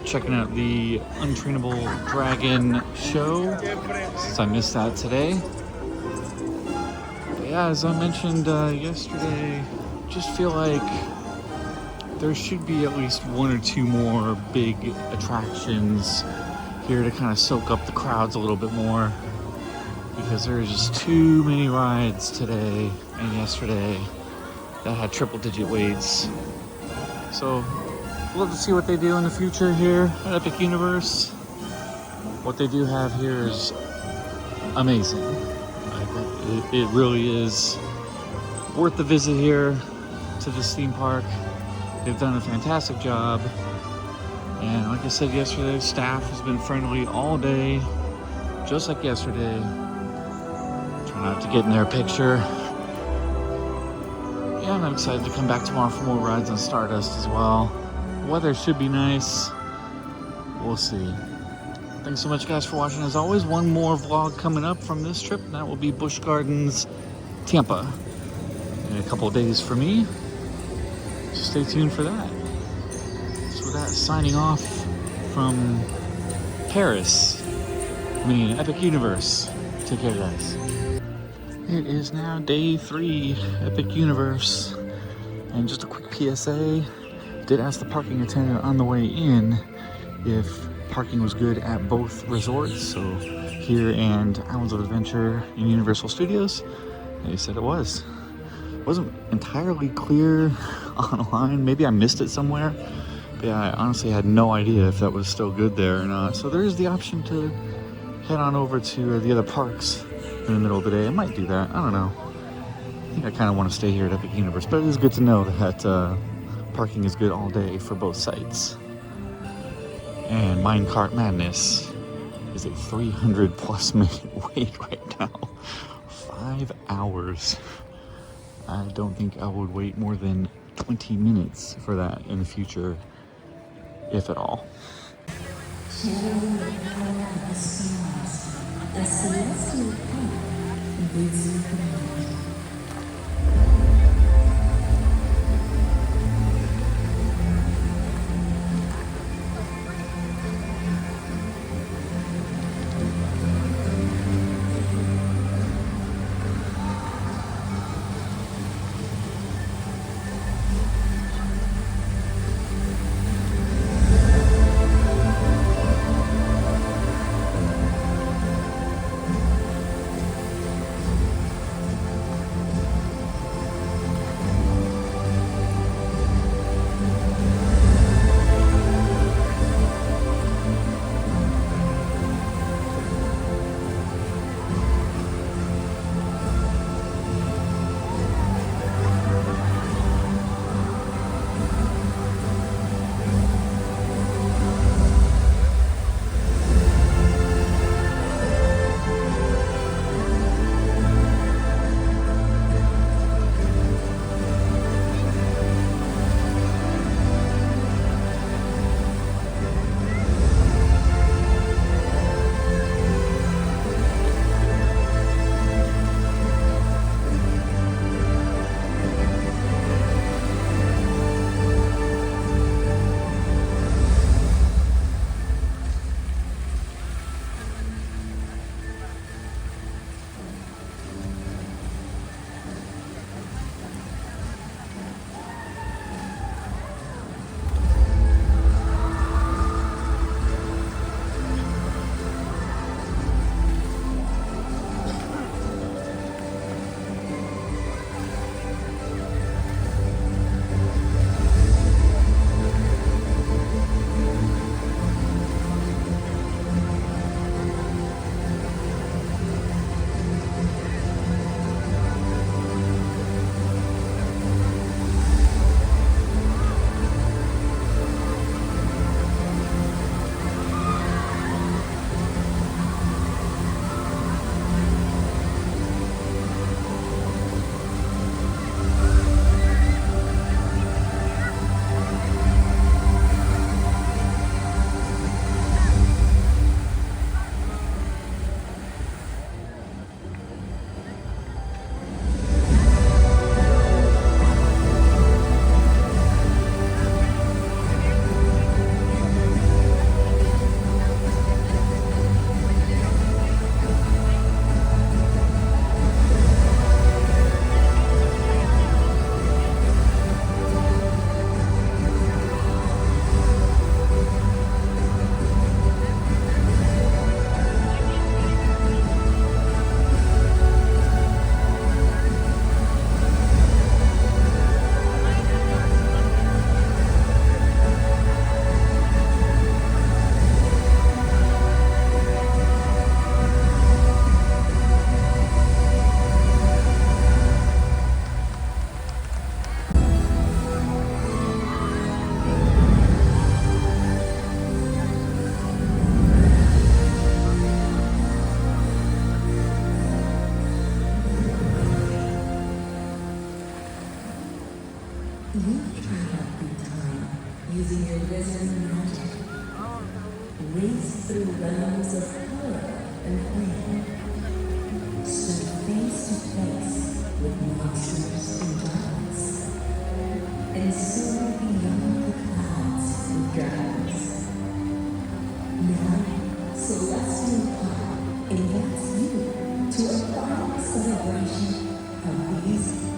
checking out the Untrainable Dragon show since I missed that today. But yeah, as I mentioned yesterday, just feel like there should be at least 1 or 2 more big attractions here to kind of soak up the crowds a little bit more, because there are just too many rides today and yesterday that had triple-digit waits. So we'll have to see what they do in the future here at Epicuniverse. What they do have here is amazing. It really is worth the visit here to this theme park. They've done a fantastic job, and like I said yesterday, staff has been friendly all day, just like yesterday. Try not to get in their picture. Yeah, and I'm excited to come back tomorrow for more rides on Stardust as well. Weather should be nice. We'll see. Thanks so much, guys, for watching. As always, one more vlog coming up from this trip, and that will be Busch Gardens, Tampa, in a couple of days for me. So stay tuned for that. So with that, signing off from Paris, Epicuniverse. Take care, guys. It is now day 3, Epicuniverse. And just a quick PSA, did ask the parking attendant on the way in if parking was good at both resorts, so here and Islands of Adventure in Universal Studios. They said it was. Wasn't entirely clear online. Maybe I missed it somewhere. But yeah, I honestly had no idea if that was still good there or not. So there is the option to head on over to the other parks in the middle of the day. I might do that. I don't know. I think I kind of want to stay here at Epicuniverse, but it is good to know that parking is good all day for both sites. And Minecartmadness is a 300+ minute wait right now. 5 hours. I don't think I would wait more than 20 minutes for that in the future, if at all. wizarding magic, raced through realms of color and flame, stood face to face with monsters and giants, and soared beyond the clouds and dragons. Now, Celestial Park invites you to a final celebration of these